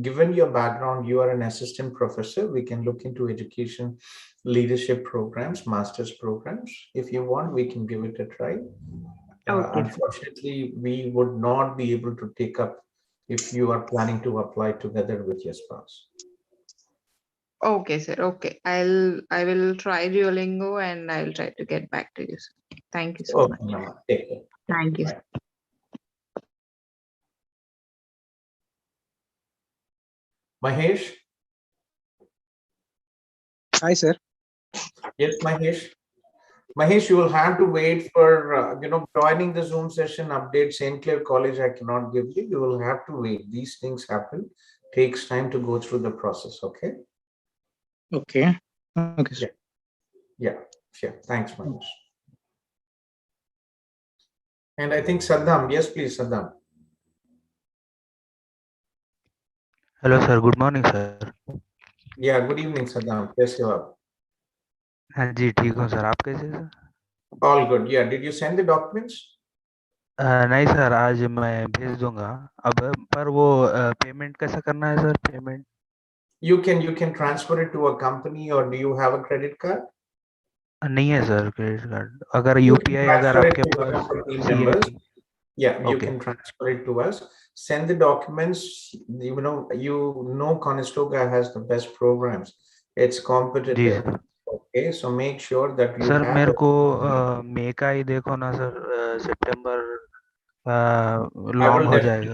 given your background, you are an assistant professor. We can look into education, leadership programs, master's programs. If you want, we can give it a try. Unfortunately, we would not be able to take up if you are planning to apply together with your spouse. Okay, sir. Okay. I will try Duolingo and I'll try to get back to you, sir. Thank you so much. Nama. Take care. Thank you. Bye. Mahesh? Hi, sir. Yes, Mahesh. Mahesh, you will have to wait for, joining the Zoom session update. St. Clair College, I cannot give you. You will have to wait. These things happen. Takes time to go through the process, okay? Okay. Okay, sir. Yeah, sure. Thanks, Mahesh. And I think Saddam. Yes, please, Saddam. Hello, sir. Good morning, sir. Yeah, good evening, Saddam. Yes, you are. हाँ जी ठीक हूँ sir आप कैसे sir All good. Yeah. Did you send the documents? नहीं sir आज मैं भेज दूंगा अब पर वो पेमेंट कैसे करना है sir payment You can transfer it to a company, or do you have a credit card? नहीं है सर क्रेडिट कार्ड अगर यूपीआई अगर आपके पास CIP Yeah, you can transfer it to us. Send the documents. Conestoga has the best programs. It's competitive. Okay, so make sure that you sir have. मेरे को मई का ही देखो ना सर सितंबर long हो जाएगा.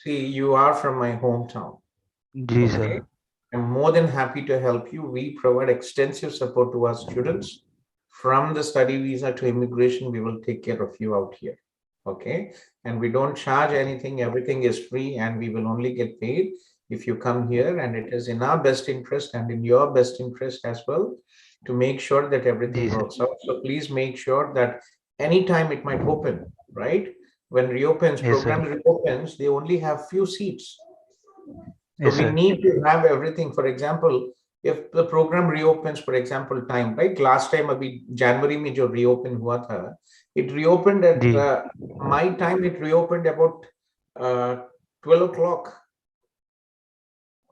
See, you are from my hometown. जी sir. I'm more than happy to help you. We provide extensive support to our students. From the study visa to immigration, we will take care of you out here. Okay, and we don't charge anything. Everything is free, and we will only get paid if you come here, and it is in our best interest and in your best interest as well to make sure that everything works out. So please make sure that anytime it might open, right? When program reopens, they only have few seats. So we need to have everything. For example, if the program reopens, for example, time, right? Last time, January mein jo reopen hua tha, it reopened at my time. It reopened about 12 o'clock.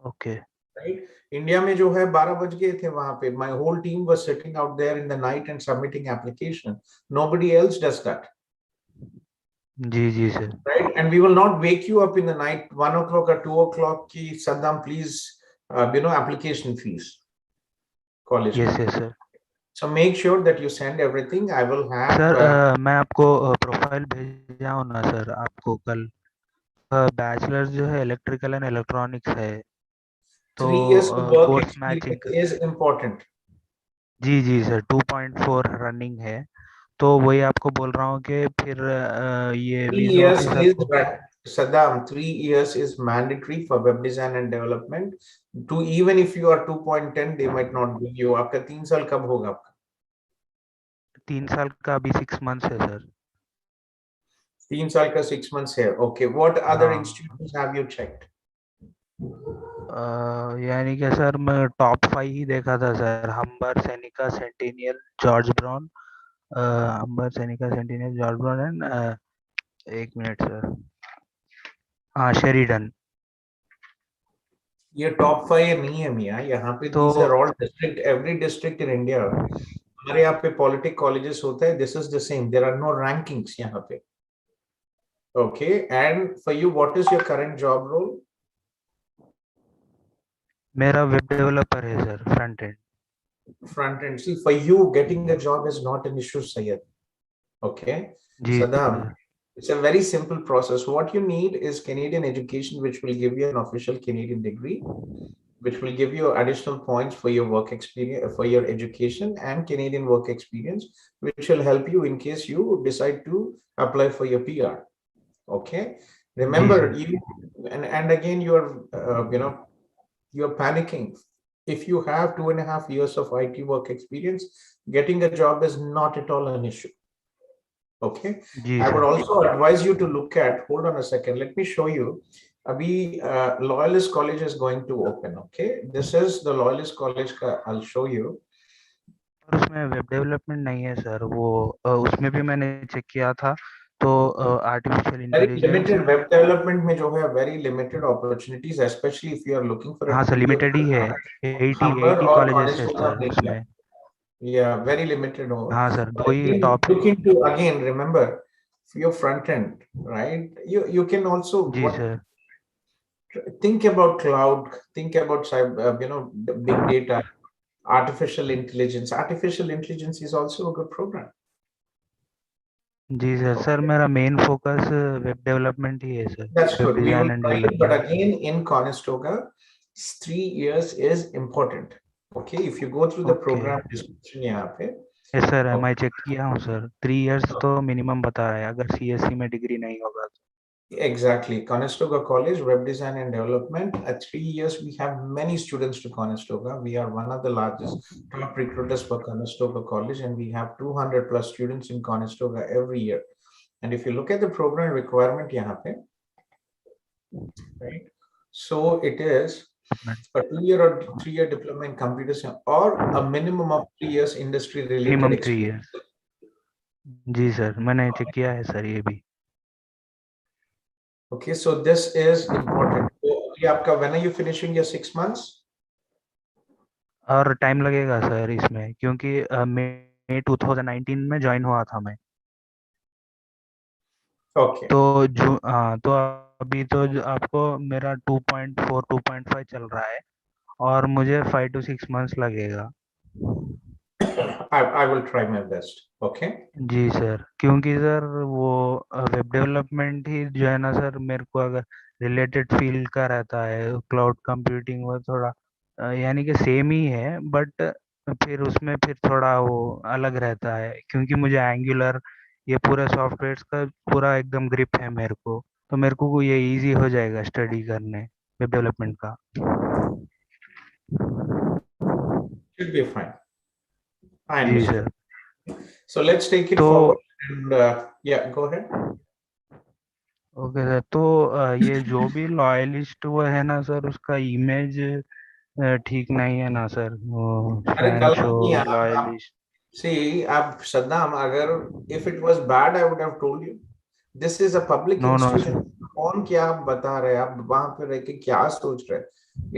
Okay. Right? India mein jo hai 12 baj gaye the wahan pe. My whole team was sitting out there in the night and submitting application. Nobody else does that. जी sir. Right, and we will not wake you up in the night 1 o'clock or 2 o'clock. Ki Saddam, please, application fees. College. Yes, sir. So make sure that you send everything. I will have. Sir मैं आपको profile भेजा हूँ ना sir आपको कल bachelor जो है electrical and electronics है तो 3 years work course matching is important. जी सर 2.4 रनिंग है तो वही आपको बोल रहा हूँ कि फिर ये 3 years is Saddam, 3 years is mandatory for web design and development. To even if you are 2.10, they might not give you. आपका 3 साल कब होगा आपका? 3 साल का अभी 6 months है सर. 3 साल का 6 months है. Okay. What other institutions have you checked? यानी कि सर मैं टॉप 5 ही देखा था sir. Humber, Seneca, Centennial, George Brown, Humber, Seneca, Centennial, George Brown and एक मिनट सर। हाँ शेरिडन। ये टॉप 5 नहीं है मियाँ, यहाँ पे तो these are all district, every district in India, हमारे यहाँ पे पॉलिटिक कॉलेजेस होता है, this is the same, there are no rankings यहाँ पे. Okay, and for you, what is your current job role? मेरा वेब डेवलपर है sir, front end. Front end. See, for you, getting a job is not an issue, Syed. Okay, जी Saddam, sir. it's a very simple process. What you need is Canadian education, which will give you an official Canadian degree, which will give you additional points for your work experience, for your education, and Canadian work experience, which will help you in case you decide to apply for your PR. Okay, remember you, and again you're you're panicking. If you have 2.5 years of IT work experience, getting a job is not at all an issue. Okay, जी I would sir. also advise you to look at, hold on a second, let me show you. Abhi Loyalist College is going to open. Okay, this is the Loyalist College ka, I'll show you. और उसमें web development नहीं है sir, वो उसमें भी मैंने check किया था, तो artificial Very intelligence. limited web development में जो है very limited opportunities, especially if you are looking for a हाँ सर, लिमिटेड ही है, 80 or कॉलेजेस है Conestoga सर area. उसमें। Yeah, very limited. हाँ sir, But 2 he again, top look है। into, again, remember, for your front end, right? You can also जी sir. think about cloud, think about cyber, the big data, artificial intelligence. Artificial intelligence is also a good program. जी sir. Sir मेरा main focus web development ही है sir, That's web good. We will design and try it, but development. again, in Conestoga, 3 years is important. Okay, if you go through the okay. program description यहाँ पे, yes sir, मैं check किया हूँ sir, 3 years तो minimum बता रहा है, अगर सीएससी में डिग्री नहीं होगा तो। exactly, Conestoga College, Web Design and Development. At 3 years, we have many students to Conestoga. We are one of the largest top recruiters for Conestoga College, and we have 200 plus students in Conestoga every year. And if you look at the program requirement यहाँ पे, right? So it is a 2-year or 3-year diploma in computer science, or a minimum of 3 years industry related minimum 3 experience. Years. जी sir, मैंने check किया है sir ये भी। Okay, so this is important. So ये आपका, when are you finishing your 6 months? और time लगेगा सर इसमें, क्योंकि मई 2019 में ज्वाइन हुआ था मैं। Okay. तो तो अभी तो आपको मेरा 2.4 2.5 चल रहा है, और मुझे 5 to 6 months लगेगा। I will try my best. Okay. जी सर, क्योंकि सर वो वेब डेवलपमेंट ही जो है ना सर, मेरे को अगर रिलेटेड फील्ड का रहता है, क्लाउड कंप्यूटिंग वो थोड़ा यानी कि सेम ही है, बट फिर उसमें फिर थोड़ा वो अलग रहता है, क्योंकि मुझे एंगुलर ये पूरे सॉफ्टवेयर का पूरा एकदम ग्रिप है मेरे को, तो मेरे को ये इजी हो जाएगा स्टडी करने वेब डेवलपमेंट का। Should be fine. I जी understand. Sir. So let's take it तो forward and yeah, go ahead. Okay sir, तो ये जो भी लॉयलिस्ट वो है ना सर, उसका इमेज ठीक नहीं है ना सर, वो अरे गलत फ्रेंच नहीं है हो लॉयलिस्ट। see, आप Saddam, अगर if it was bad, I would have told you. This is a public no no institution. Sir. कौन क्या आप बता रहे हैं, आप वहां पे रह के क्या सोच रहे हैं?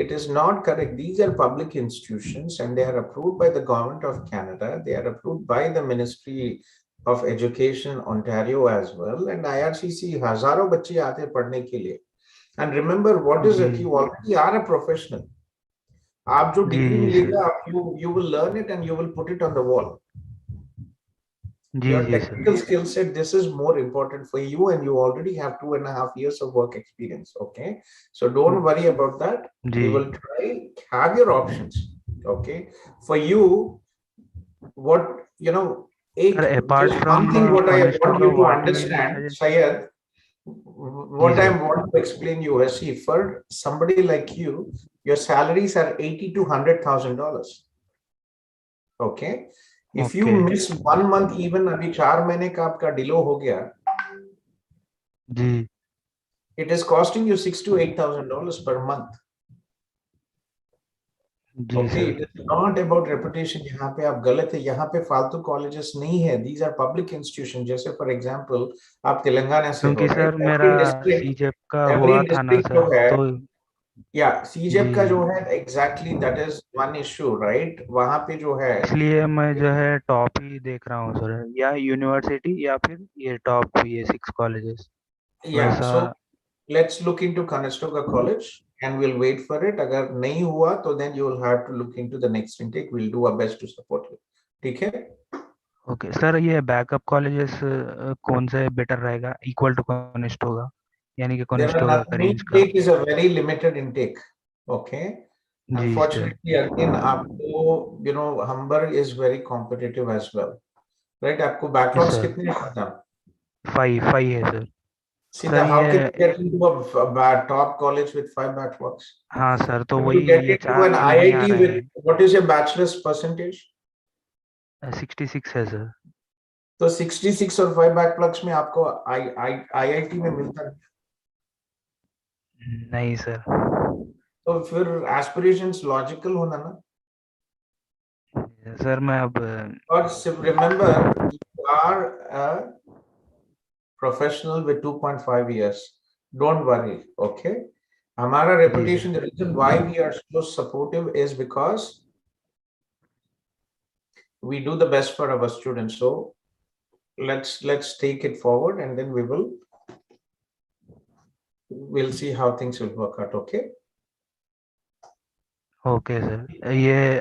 It is not correct. These are public institutions and they are approved by the government of Canada. They are approved by the Ministry of Education, Ontario as well. And IRCC हजारों बच्चे आते हैं पढ़ने के लिए. And remember, what is it? Ji You already are a professional. आप जो जी degree जी मिलेगा, sir. you will learn it and you will put it on the wall. जी Your जी sir. technical skill set, this is more important for you, and you already have 2.5 years of work experience. Okay, so don't worry about that. जी We will try, have your options. Okay, for you, what sir, apart just from one thing what I want Conestoga you to what will be understand, suggest. Syed, जी what I sir. want to explain you is, see, for somebody like you, your salaries are $80,000 to $100,000. Okay, if you okay. miss 1 month, even अभी 4 महीने का आपका डिलो हो गया, जी it is costing you $6,000 to $8,000 per month. जी Okay, sir. it is not about reputation. यहाँ पे आप गलत है, यहाँ पे फालतू colleges नहीं है. These are public institutions. जैसे for example, आप तेलंगाना से हो, क्योंकि right? सर मेरा Every district, सीजेप का every हुआ था ना district जो सर, है, तो yeah, CJEP का जी जो है, exactly that is one issue, right? वहाँ पे जो है, इसलिए मैं जो है टॉप ही देख रहा हूँ सर, या यूनिवर्सिटी या फिर ये टॉप ये 6 कॉलेजेस yeah. वैसा। So let's look into Conestoga College and we'll wait for it. अगर नहीं हुआ तो then you will have to look into the next intake. We'll do our best to support you. ठीक है? Okay sir, ये backup colleges कौन से better रहेगा इक्वल टू कॉनेस्टोगा, यानी कि There are कॉनेस्टोगा का nothing. रेंज का? Intake is a very limited intake. Okay. जी सर। Unfortunately, again, आपको, you know, Humber is very competitive as well, right? आपको यस backlogs सर, कितने हैं? 5 है sir. Sita, sir how can ये you get into a top college with 5 backlogs? हाँ sir, तो To वही get ये into 4 an नहीं आ IIT रहे with, what is your bachelor's percentage? हैं। 66 है सर। तो 66 और 5 backlogs में आपको IIT में मिलता है. नहीं सर। तो फिर aspirations logical होना ना. सर मैं अब और remember, you are a professional with 2.5 years. Don't worry, okay? हमारा reputation, the reason why we are so supportive is because we do the best for our students. So let's take it forward and then we'll see how things will work out, okay? Okay sir, ये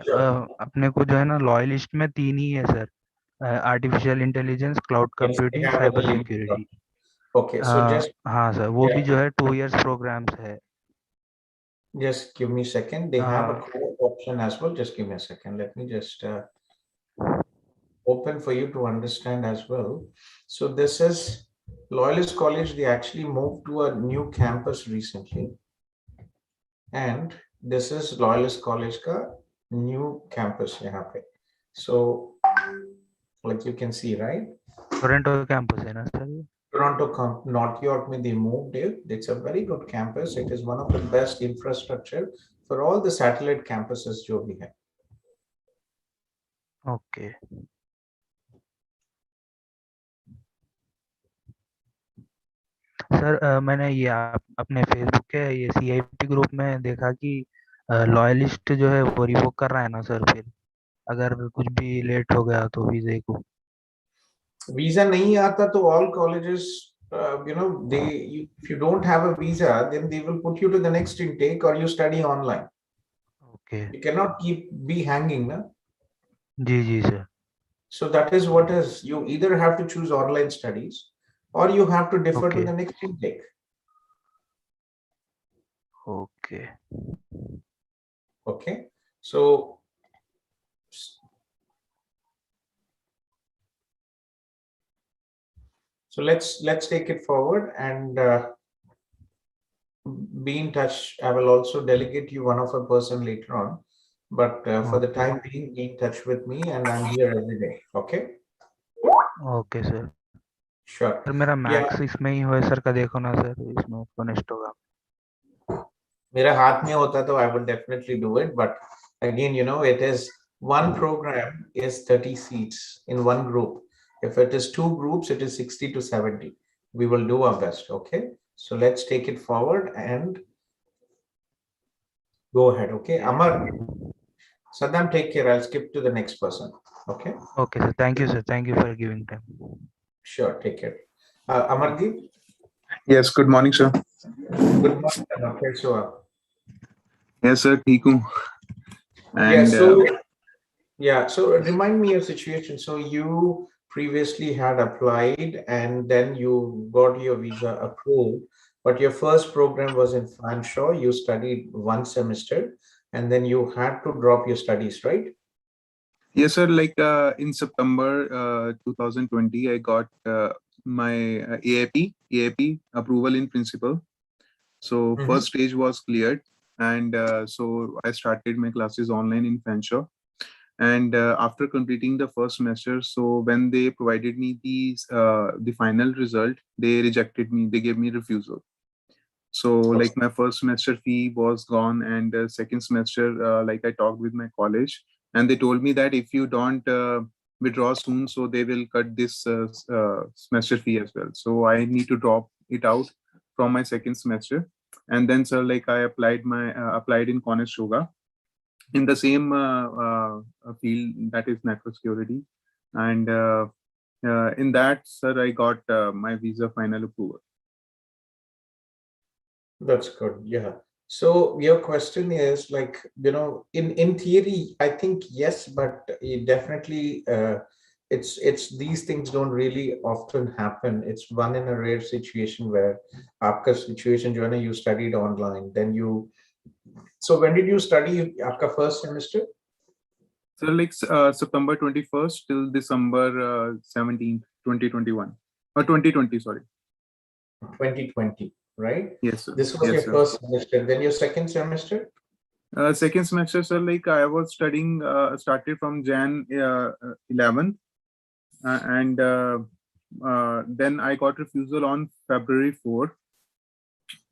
अपने को जो है ना loyalist में 3 ही है sir, artificial intelligence, cloud Yes, we computing, have cyber the link. Security. Okay, so just हाँ sir, वो भी yeah, जो है 2 इयर्स प्रोग्राम्स है। just give me a second. They have a co-op option as well. Just give me a second. Let me just open for you to understand as well. So this is Loyalist College. They actually moved to a new campus recently, and this is Loyalist College ka new campus यहाँ पे. So like you can see, right? Toronto campus है ना sir ये? Toronto, North York, they moved it. It's a very good campus. It is one of the best infrastructure for all the satellite campuses जो भी है. Okay sir, मैंने ये अपने Facebook के ये CIP ग्रुप में देखा कि लॉयलिस्ट जो है वो रिवोक कर रहा है ना सर, फिर अगर कुछ भी लेट हो गया तो वीजे को। Visa नहीं आता तो all colleges, you know, if you don't have a visa, then they will put you to the next intake or you study online. Okay You cannot be hanging, na? जी sir. So that is what is, you either have to choose online studies or you have to defer to okay the next intake. Okay Okay, so let's take it forward and be in touch. I will also delegate you one of a person later on, but for the time being, be in touch with me and I'm here every day. Okay. Okay sir. Sure. Sir मेरा Yeah. Max इसमें ही हुआ sir का, देखो ना sir, इसमें connect होगा। मेरा हाथ में होता तो I would definitely do it, but again, you know, it is one program is 30 seats in one group. If it is 2 groups, it is 60 to 70. We will do our best. Okay. So let's take it forward and go ahead. Okay. Amar, Saddam, take care. I'll skip to the next person. Okay. Okay sir, thank you sir, thank you for giving time. Sure. Take care. Amardeep. Yes, good morning, sir. Good morning, Amar. कैसे हो आप? Yes, sir. ठीक हूँ. And So remind me your situation. So you previously had applied and then you got your visa approved, but your first program was in Fanshawe. You studied 1 semester and then you had to drop your studies, right? yes, sir. Like in September 2020, I got my AIP approval in principle. So first stage was cleared, and so I started my classes online in Fanshawe. And after completing the first semester, so when they provided me the final result, they rejected me. They gave me refusal. So like my first semester fee was gone, and second semester, like I talked with my college, and they told me that if you don't withdraw soon, so they will cut this semester fee as well. So I need to drop it out from my second semester. And then, sir, like I applied in Conestoga in the same field, that is network security. And in that, sir, I got my visa final approval. That's good. Yeah. So your question is like, in theory, I think yes, but it definitely it's these things don't really often happen. It's one in a rare situation where आपका situation जो है ना, you studied online, then you. So when did you study आपका first semester? So like September 21st till December 17th, 2021 or 2020, sorry. 2020, right? Yes, sir. This was Yes, your sir. first semester. Then your second semester? Second semester, sir, like I was studying, started from Jan 11th, and then I got refusal on February 4th.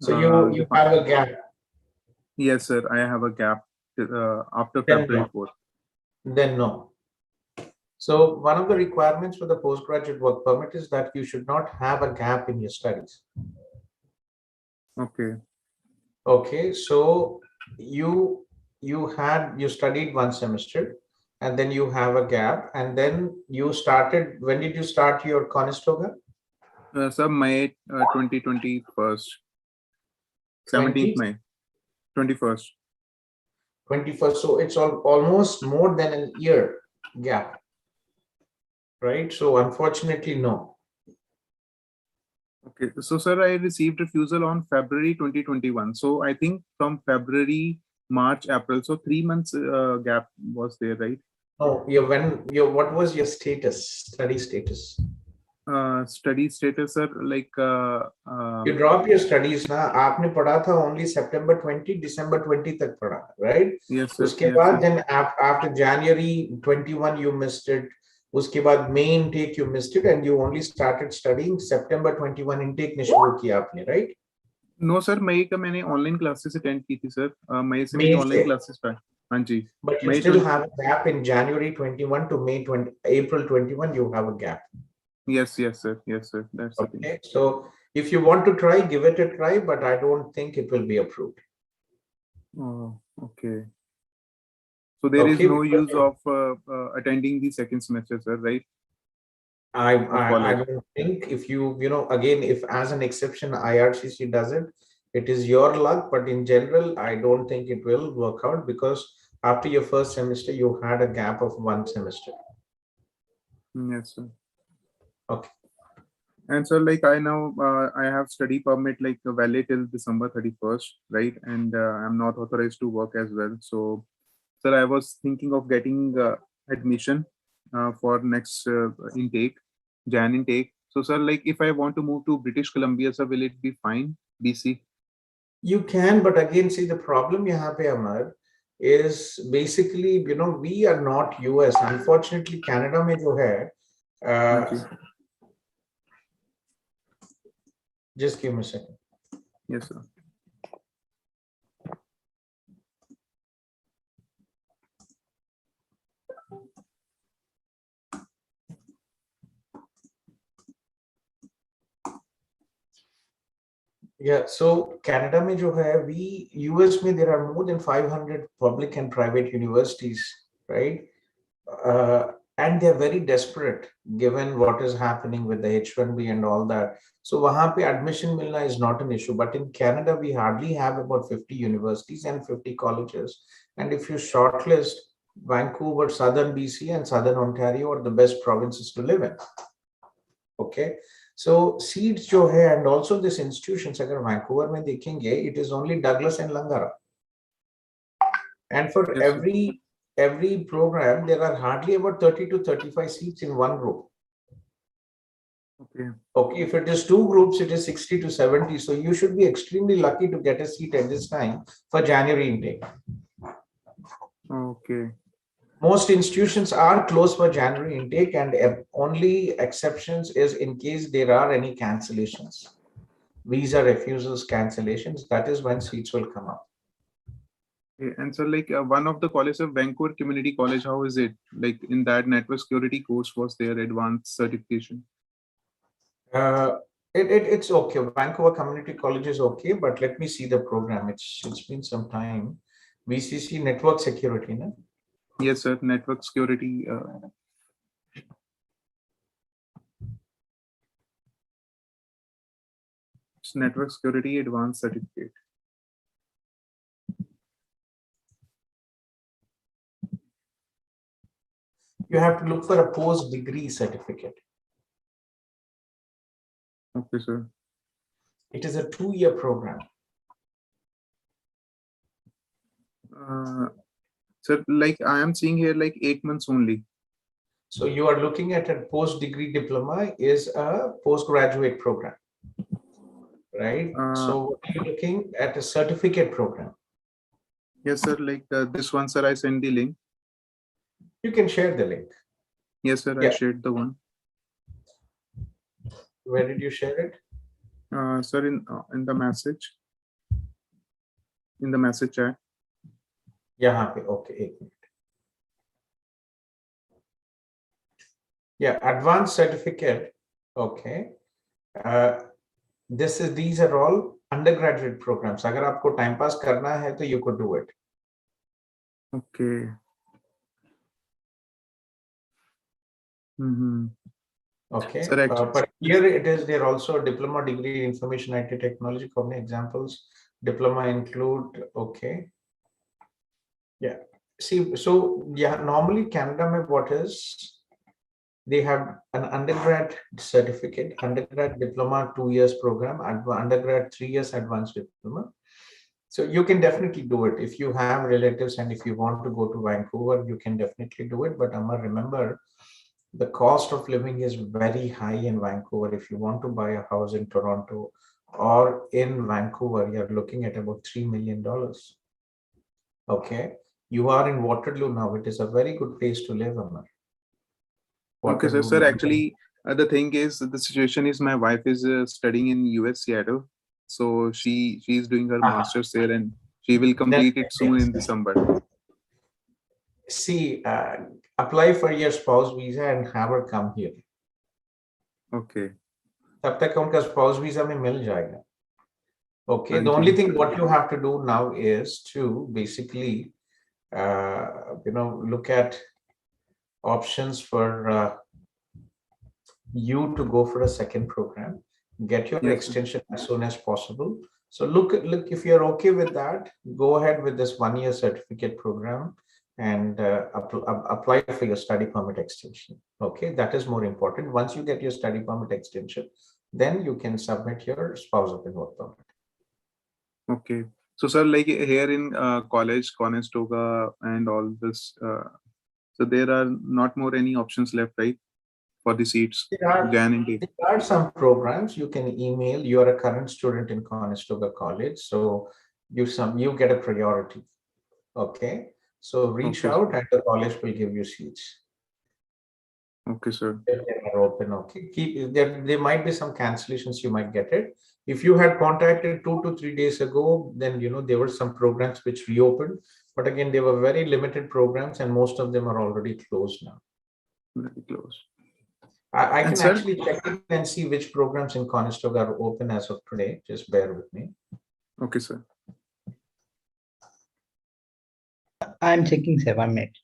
So you have a gap. Yes, sir. I have a gap after Then February no. 4th. Then no. So one of the requirements for the postgraduate work permit is that you should not have a gap in your studies. Okay. Okay, so you studied one semester and then you have a gap, and then you started. When did you start your Conestoga? Sir, May 2021. 17th May 21st. 21st. So it's almost more than a year gap, right? So unfortunately, no. Okay, so sir, I received refusal on February 2021. So I think from February, March, April, so 3 months gap was there, right? Oh, what was your study status? Study status, sir, like you drop your studies ना, आपने पढ़ा था only September 20, December 20 तक पढ़ा, right? Yes, sir. उसके Yes, बाद sir. then after January 21 you missed it. उसके बाद May intake you missed it, and you only started studying September 21 intake ने शुरू किया आपने, right? No, sir, मई का मैंने online classes attend की थी, sir. मई से May मेरी से? online classes start. हाँ जी. But you May still 20. have a gap in January 21 to April 21. You have a gap. Yes, yes, sir. Yes, sir. That's the thing. Okay, so if you want to try, give it a try, but I don't think it will be approved. Oh, okay. So there is Okay, no use of attending the second semester, sir, right? I don't think if again, if as an exception IRCC does it, it is your luck, but in general, I don't think it will work out, because after your first semester, you had a gap of one semester. Yes, sir. Okay. And so like I now, I have study permit like valid till December 31st, right? And I'm not authorized to work as well. So, sir, I was thinking of getting admission for next intake, Jan intake. So, sir, like if I want to move to British Columbia, sir, will it be fine, BC? You can, but again, see, the problem you have here, Amar, is basically, we are not US. Unfortunately, Canada mein jo hai, just give me a second. Yes, sir. Yeah, so Canada mein jo hai, US mein there are more than 500 public and private universities, right? And they're very desperate given what is happening with the H1B and all that. So wahan pe admission milna is not an issue. But in Canada, we hardly have about 50 universities and 50 colleges. And if you shortlist, Vancouver, Southern BC and Southern Ontario are the best provinces to live in. Okay. So seats jo hai, and also this institutions, agar Vancouver mein dekhenge, it is only Douglas and Langara. And for every program, there are hardly about 30 to 35 seats in one group. Okay. Okay, if it is two groups, it is 60 to 70. So you should be extremely lucky to get a seat at this time for January intake. Okay. Most institutions are closed for January intake, and only exceptions is in case there are any cancellations. visa refusals, cancellations, that is when seats will come up. Okay, and so like one of the colleges of Vancouver Community College, how is it? Like in that network security course was their advanced certification? It's okay. Vancouver Community College is okay, but let me see the program. It's been some time. VCC network security, no? Yes, sir. Network security. It's network security advanced certificate. You have to look for a post-degree certificate. Okay, sir. It is a 2-year program. Sir, like I am seeing here like 8 months only. So you are looking at a post-degree diploma is a postgraduate program, right? So you're looking at a certificate program. Yes, sir. Like this one, sir, I sent the link. You can share the link. Yes, sir. Yeah. I shared the one. Where did you share it? Sir, in the message. In the message chat. Yeah, okay. 8 minutes. Yeah, advanced certificate. Okay. These are all undergraduate programs. अगर आपको time pass करना है तो you could do it. Okay. Mm-hmm. Okay. Sir, but here it is. There also diploma, degree, information IT technology. How many examples? Diploma include. Okay. Yeah. See, so yeah, normally Canada, what is? They have an undergrad certificate, undergrad diploma 2 years program, undergrad 3 years advanced diploma. So you can definitely do it if you have relatives and if you want to go to Vancouver, you can definitely do it. But Amar, remember, the cost of living is very high in Vancouver. If you want to buy a house in Toronto or in Vancouver, you're looking at about $3 million. Okay, you are in Waterloo now. It is a very good place to live, Amar. Okay, sir. Sir, actually, the thing is, the situation is my wife is studying in US Seattle, so she's doing her master's there, and she will complete it soon in December. See, apply for your spouse visa and have her come here. Okay. तब तक उनका spouse visa में मिल जाएगा. Okay. The only thing what you have to do now is to basically, look at options for you to go for a second program, get your extension as soon as possible. So look, if you're okay with that, go ahead with this 1-year certificate program and apply for your study permit extension. Okay, that is more important. Once you get your study permit extension, then you can submit your spouse open work permit. Okay. So, sir, like here in college, Conestoga and all this, so there are not more any options left, right? For the seats. There are some programs you can email. You are a current student in Conestoga College, so you get a priority. Okay, so reach out and the college will give you seats. Okay, sir. If they are open, okay. There might be some cancellations. You might get it. If you had contacted 2 to 3 days ago, then there were some programs which reopened, but again they were very limited programs, and most of them are already closed now. Very close. I can actually check it and see which programs in Conestoga are open as of today. Just bear with me. Okay, sir. I'm checking 7 minutes.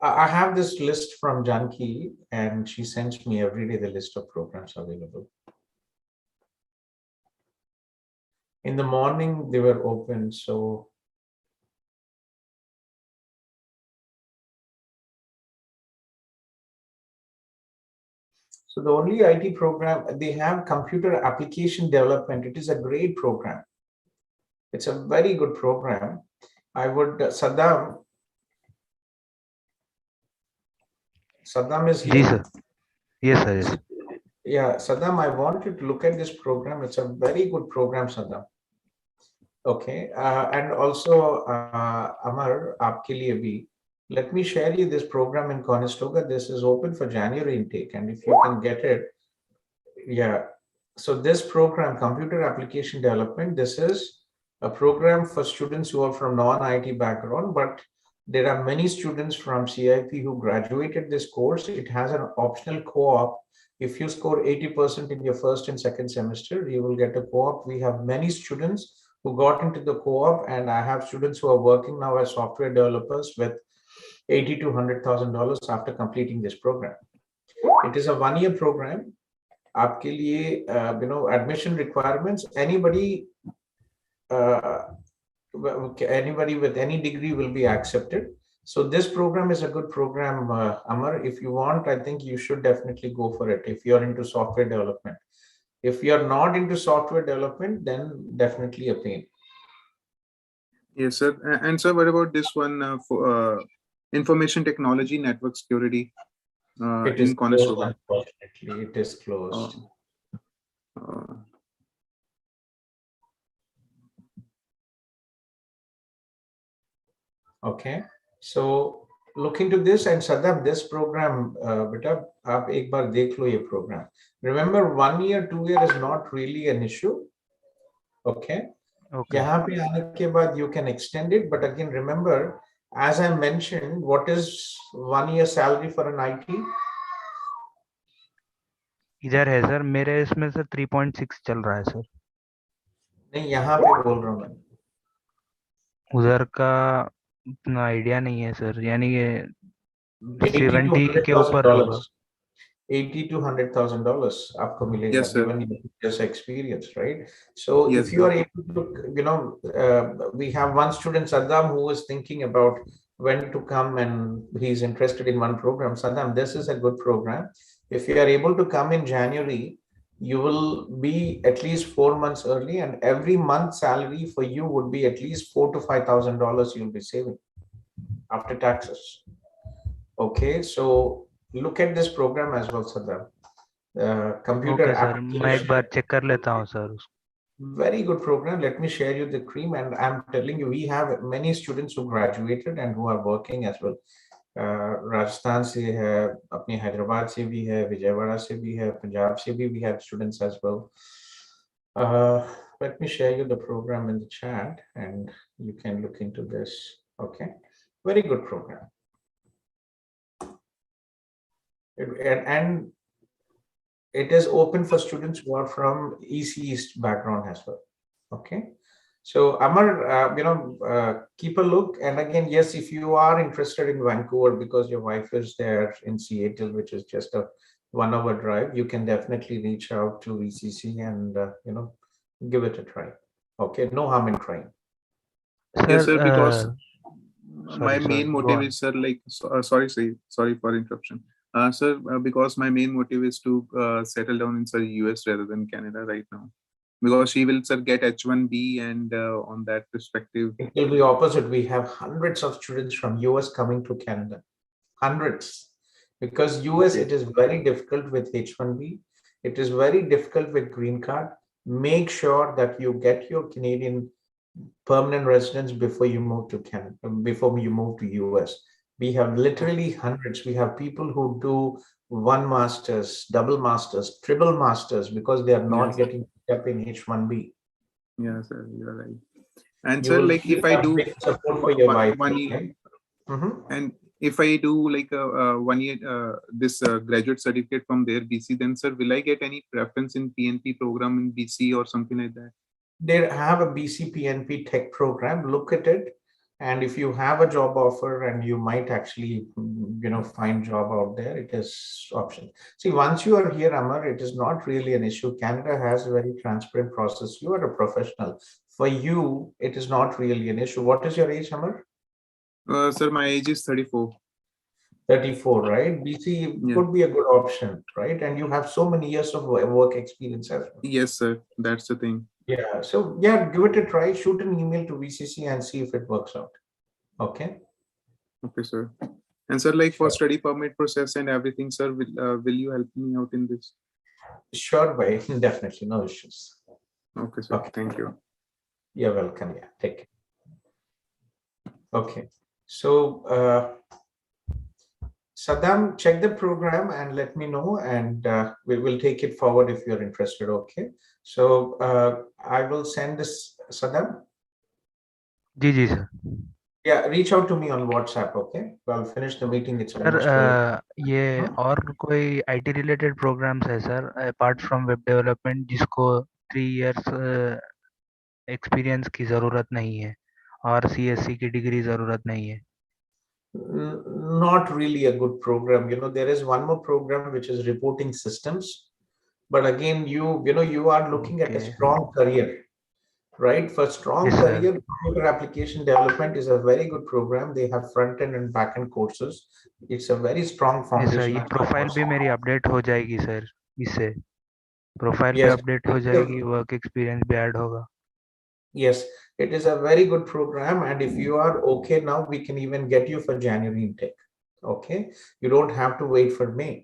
I have this list from Janki, and she sends me every day the list of programs available. In the morning, they were open, so. So the only IT program, they have computer application development. It is a great program. It's a very good program. I would, Saddam is here. Yes, sir. Yes, sir. Yes. Yeah, Saddam, I want you to look at this program. It's a very good program, Saddam. Okay, and also Amar, aapke liye bhi, let me share you this program in Conestoga. This is open for January intake, and if you can get it, yeah. So this program, computer application development, this is a program for students who are from non-IT background, but there are many students from CIP who graduated this course. It has an optional co-op. If you score 80% in your first and second semester, you will get a co-op. We have many students who got into the co-op, and I have students who are working now as software developers with $80,000 to $100,000 after completing this program. It is a one-year program. आपके लिए admission requirements, anybody with any degree will be accepted. So this program is a good program, Amar. If you want, I think you should definitely go for it if you're into software development. If you're not into software development, then definitely a pain. Yes, sir. And sir, what about this one for information technology, network security? It is closed, unfortunately. It is closed. Okay, so look into this, and Saddam, this program, beta, aap ek baar dekh lo ye program. Remember, 1 year, 2 year is not really an issue. Okay. Yahan pe aane ke baad you can extend it, but again, remember, as I mentioned, what is 1 year salary for an IT? इधर है sir, मेरे इसमें sir 3.6 चल रहा है sir. नहीं, यहाँ पे बोल रहा हूँ मैं। उधर का उतना आइडिया नहीं है सर, यानी ये 70 के ऊपर होगा। $80,000 to $100,000 आपको मिलेगा, yes, given your experience, right? So yes, if you are able to, we have one student, Saddam, who is thinking about when to come, and he's interested in one program. Saddam, this is a good program. If you are able to come in January, you will be at least 4 months early, and every month salary for you would be at least $4,000 to $5,000 you'll be saving after taxes. Okay, so look at this program as well, Saddam. Computer application. मैं एक बार check कर लेता हूँ sir. Very good program. Let me share you the cream, and I'm telling you, we have many students who graduated and who are working as well. Rajasthan से है, अपने हैदराबाद से भी है, विजयवाड़ा से भी है, पंजाब से भी we have students as well. Let me share you the program in the chat, and you can look into this. Okay, very good program. And it is open for students who are from EC East background as well. Okay, so Amar, keep a look. And again, yes, if you are interested in Vancouver because your wife is there in Seattle, which is just a 1 hour drive, you can definitely reach out to ECC and give it a try. Okay, no harm in trying. Yes, sir, because my main motive is, sir, like, sorry for interruption. Sir, because my main motive is to settle down in US rather than Canada right now. Because she will, sir, get H1B, and on that perspective, it will be opposite. We have hundreds of students from US coming to Canada, hundreds, because US, it is very difficult with H1B. It is very difficult with green card. Make sure that you get your Canadian permanent residence before you move to Canada, before you move to US. We have literally hundreds. We have people who do 1 master's, double masters, triple masters, because they are not getting up in H1B. Yeah, sir, you're right. And sir, like, if I do support for your wife, 1 year, and if I do like a 1 year this graduate certificate from their BC, then sir, will I get any preference in PNP program in BC or something like that? They have a BC PNP tech program. Look at it. And if you have a job offer and you might actually, find job out there, it is option. See, once you are here, Amar, it is not really an issue. Canada has a very transparent process. You are a professional. For you, it is not really an issue. What is your age, Amar? Sir, my age is 34. 34, right? BC could be a good option, right? And you have so many years of work experience as well. Yes, sir. That's the thing. Yeah, so yeah, give it a try. Shoot an email to VCC and see if it works out. Okay. Okay, sir. And sir, like, for study permit process and everything, sir, will you help me out in this? Sure, way. Definitely, no issues. Okay, sir. Okay. Thank you. You're welcome. Yeah, take care. Okay, so Saddam, check the program and let me know, and we will take it forward if you're interested. Okay. So I will send this, Saddam. जी sir. Yeah, reach out to me on WhatsApp. Okay. I'll finish the meeting. It's sir almost 12. ये और कोई IT related programs है sir apart from web development जिसको 3 years experience की जरूरत नहीं है और CSC की डिग्री जरूरत नहीं है? Not really a good program. There is one more program which is reporting systems, but again, you are looking at a strong career, right? For strong Yes, sir. career, computer application development is a very good program. They have front end and back end courses. It's a very strong Yes, foundation. sir. ये profile भी मेरी update हो जाएगी sir इससे profile भी Yes, update हो जाएगी work experience भी ऐड होगा. yes, it is a very good program, and if you are okay now, we can even get you for January intake. Okay, you don't have to wait for May.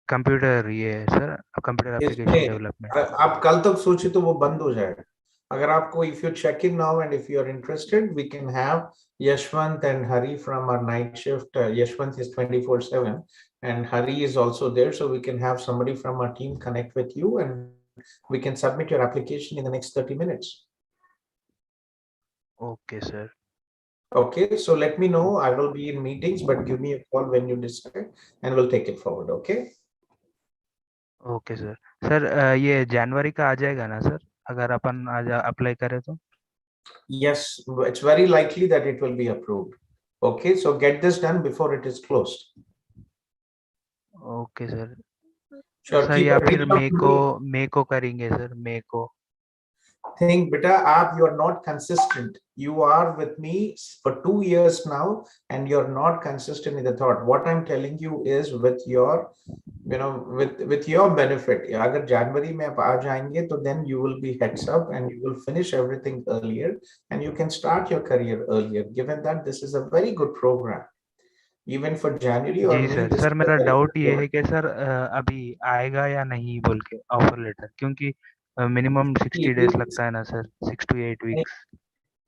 Computer ये है sir computer application इसमें development. आप कल तक सोचे तो वो बंद हो जाएगा. अगर आपको, if you check in now and if you are interested, we can have Yashwant and Hari from our night shift. Yashwant is 24/7 and Hari is also there, so we can have somebody from our team connect with you and we can submit your application in the next 30 minutes. Okay, sir. Okay, so let me know. I will be in meetings, but give me a call when you decide and we'll take it forward. Okay. Okay sir. Sir ये जनवरी का आ जाएगा ना sir अगर अपन आज apply करें तो? Yes, it's very likely that it will be approved. Okay, so get this done before it is closed. Okay sir. Sure, sir keep या a फिर reach out to me. मे को करेंगे सर मे को. Think, beta, you are not consistent. You are with me for 2 years now, and you're not consistent in the thought. What I'm telling you is with your, with your benefit. Agar January mein aap aa jayenge, to then you will be heads up and you will finish everything earlier, and you can start your career earlier. Given that this is a very good program, even for January or जी May. Sir. Sir मेरा doubt ये है कि sir अभी आएगा या नहीं बोल के ऑफर लेटर क्योंकि मिनिमम 60 डेज लगता है ना sir 6 to 8 weeks.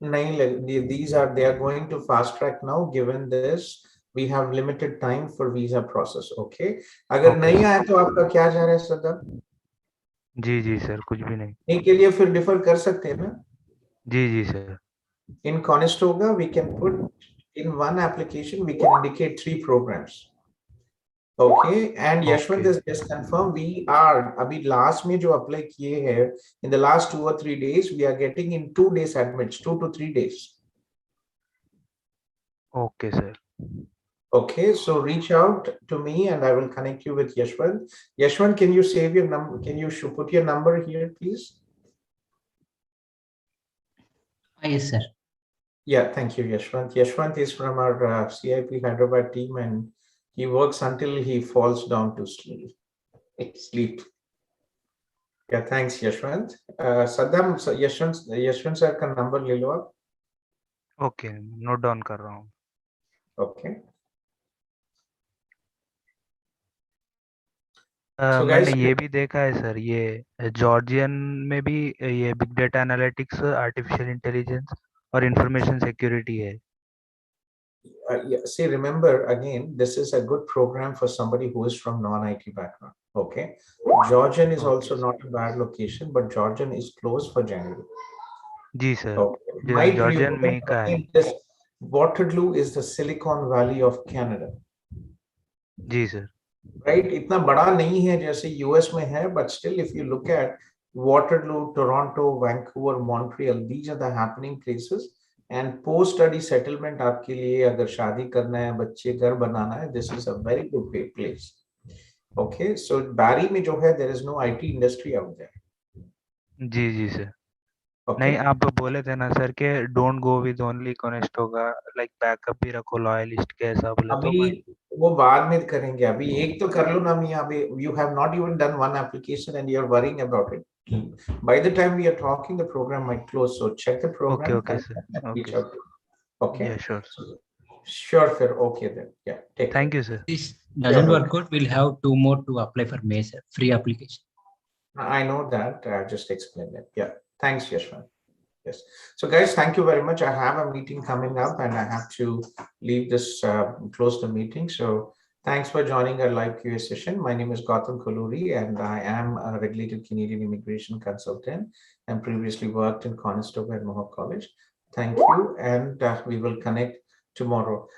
They are going to fast track now. Given this, we have limited time for visa process. Okay. अगर नहीं आया तो आपका क्या जा रहा है सदर? जी सर कुछ भी नहीं. नहीं के लिए फिर डिफर कर सकते हैं ना? जी sir. In Conestoga, we can put in one application, we can indicate 3 programs. Okay, and Yashwant has just confirmed we are abhi last mein jo apply kiye hai in the last 2 or 3 days we are getting in 2 days admits, 2 to 3 days. Okay, sir. Okay, so reach out to me and I will connect you with Yashwant. Yashwant, can you save your number? Can you put your number here, please? Yes, sir. Yeah, thank you, Yashwant. Yashwant is from our CIP Hyderabad team and he works until he falls down to sleep. Yeah, thanks, Yashwant. Saddam, Yashwant sir का number ले लो आप. Okay, note down कर रहा हूँ. Okay. So मैंने ये भी देखा है सर ये जॉर्जियन में भी ये big data analytics artificial intelligence और इंफॉर्मेशन सिक्योरिटी है. Yeah, see, remember again, this is a good program for somebody who is from non-IT background. Okay, Georgian is also not a bad location, but Georgian is closed for January. जी sir. Might Georgian में का है. Waterloo is the Silicon Valley of Canada. जी sir. Right, इतना बड़ा नहीं है जैसे US में है, but still if you look at Waterloo, Toronto, Vancouver, Montreal, these are the happening places. And post study settlement आपके लिए अगर शादी करना है, बच्चे घर बनाना है, this is a very good place. Okay, so Barrie में जो है, there is no IT industry out there. जी सर. Okay. नहीं आप बोले थे ना सर के don't go with only Conestoga like backup भी रखो लॉयलिस्ट के ऐसा बोले तो अभी वो बाद में करेंगे. अभी एक तो कर लो ना मियां. अभी you have not even done one application and you are worrying about it. By the time we are talking, the program might close. So check the program. Okay, sir. Reach out. Okay. Yeah, sure. Sure, sir. Okay then. Yeah. Thank you, sir. This doesn't work out. We'll have 2 more to apply for May, sir. Free application. I know that. I just explained it. Yeah. Thanks, Yashwant. Yes. So guys, thank you very much. I have a meeting coming up and I have to leave this, close the meeting. So thanks for joining our live QA session. My name is Gautham Kolluri and I am a regulated Canadian immigration consultant and previously worked in Conestoga and Mohawk College. Thank you. And we will connect tomorrow.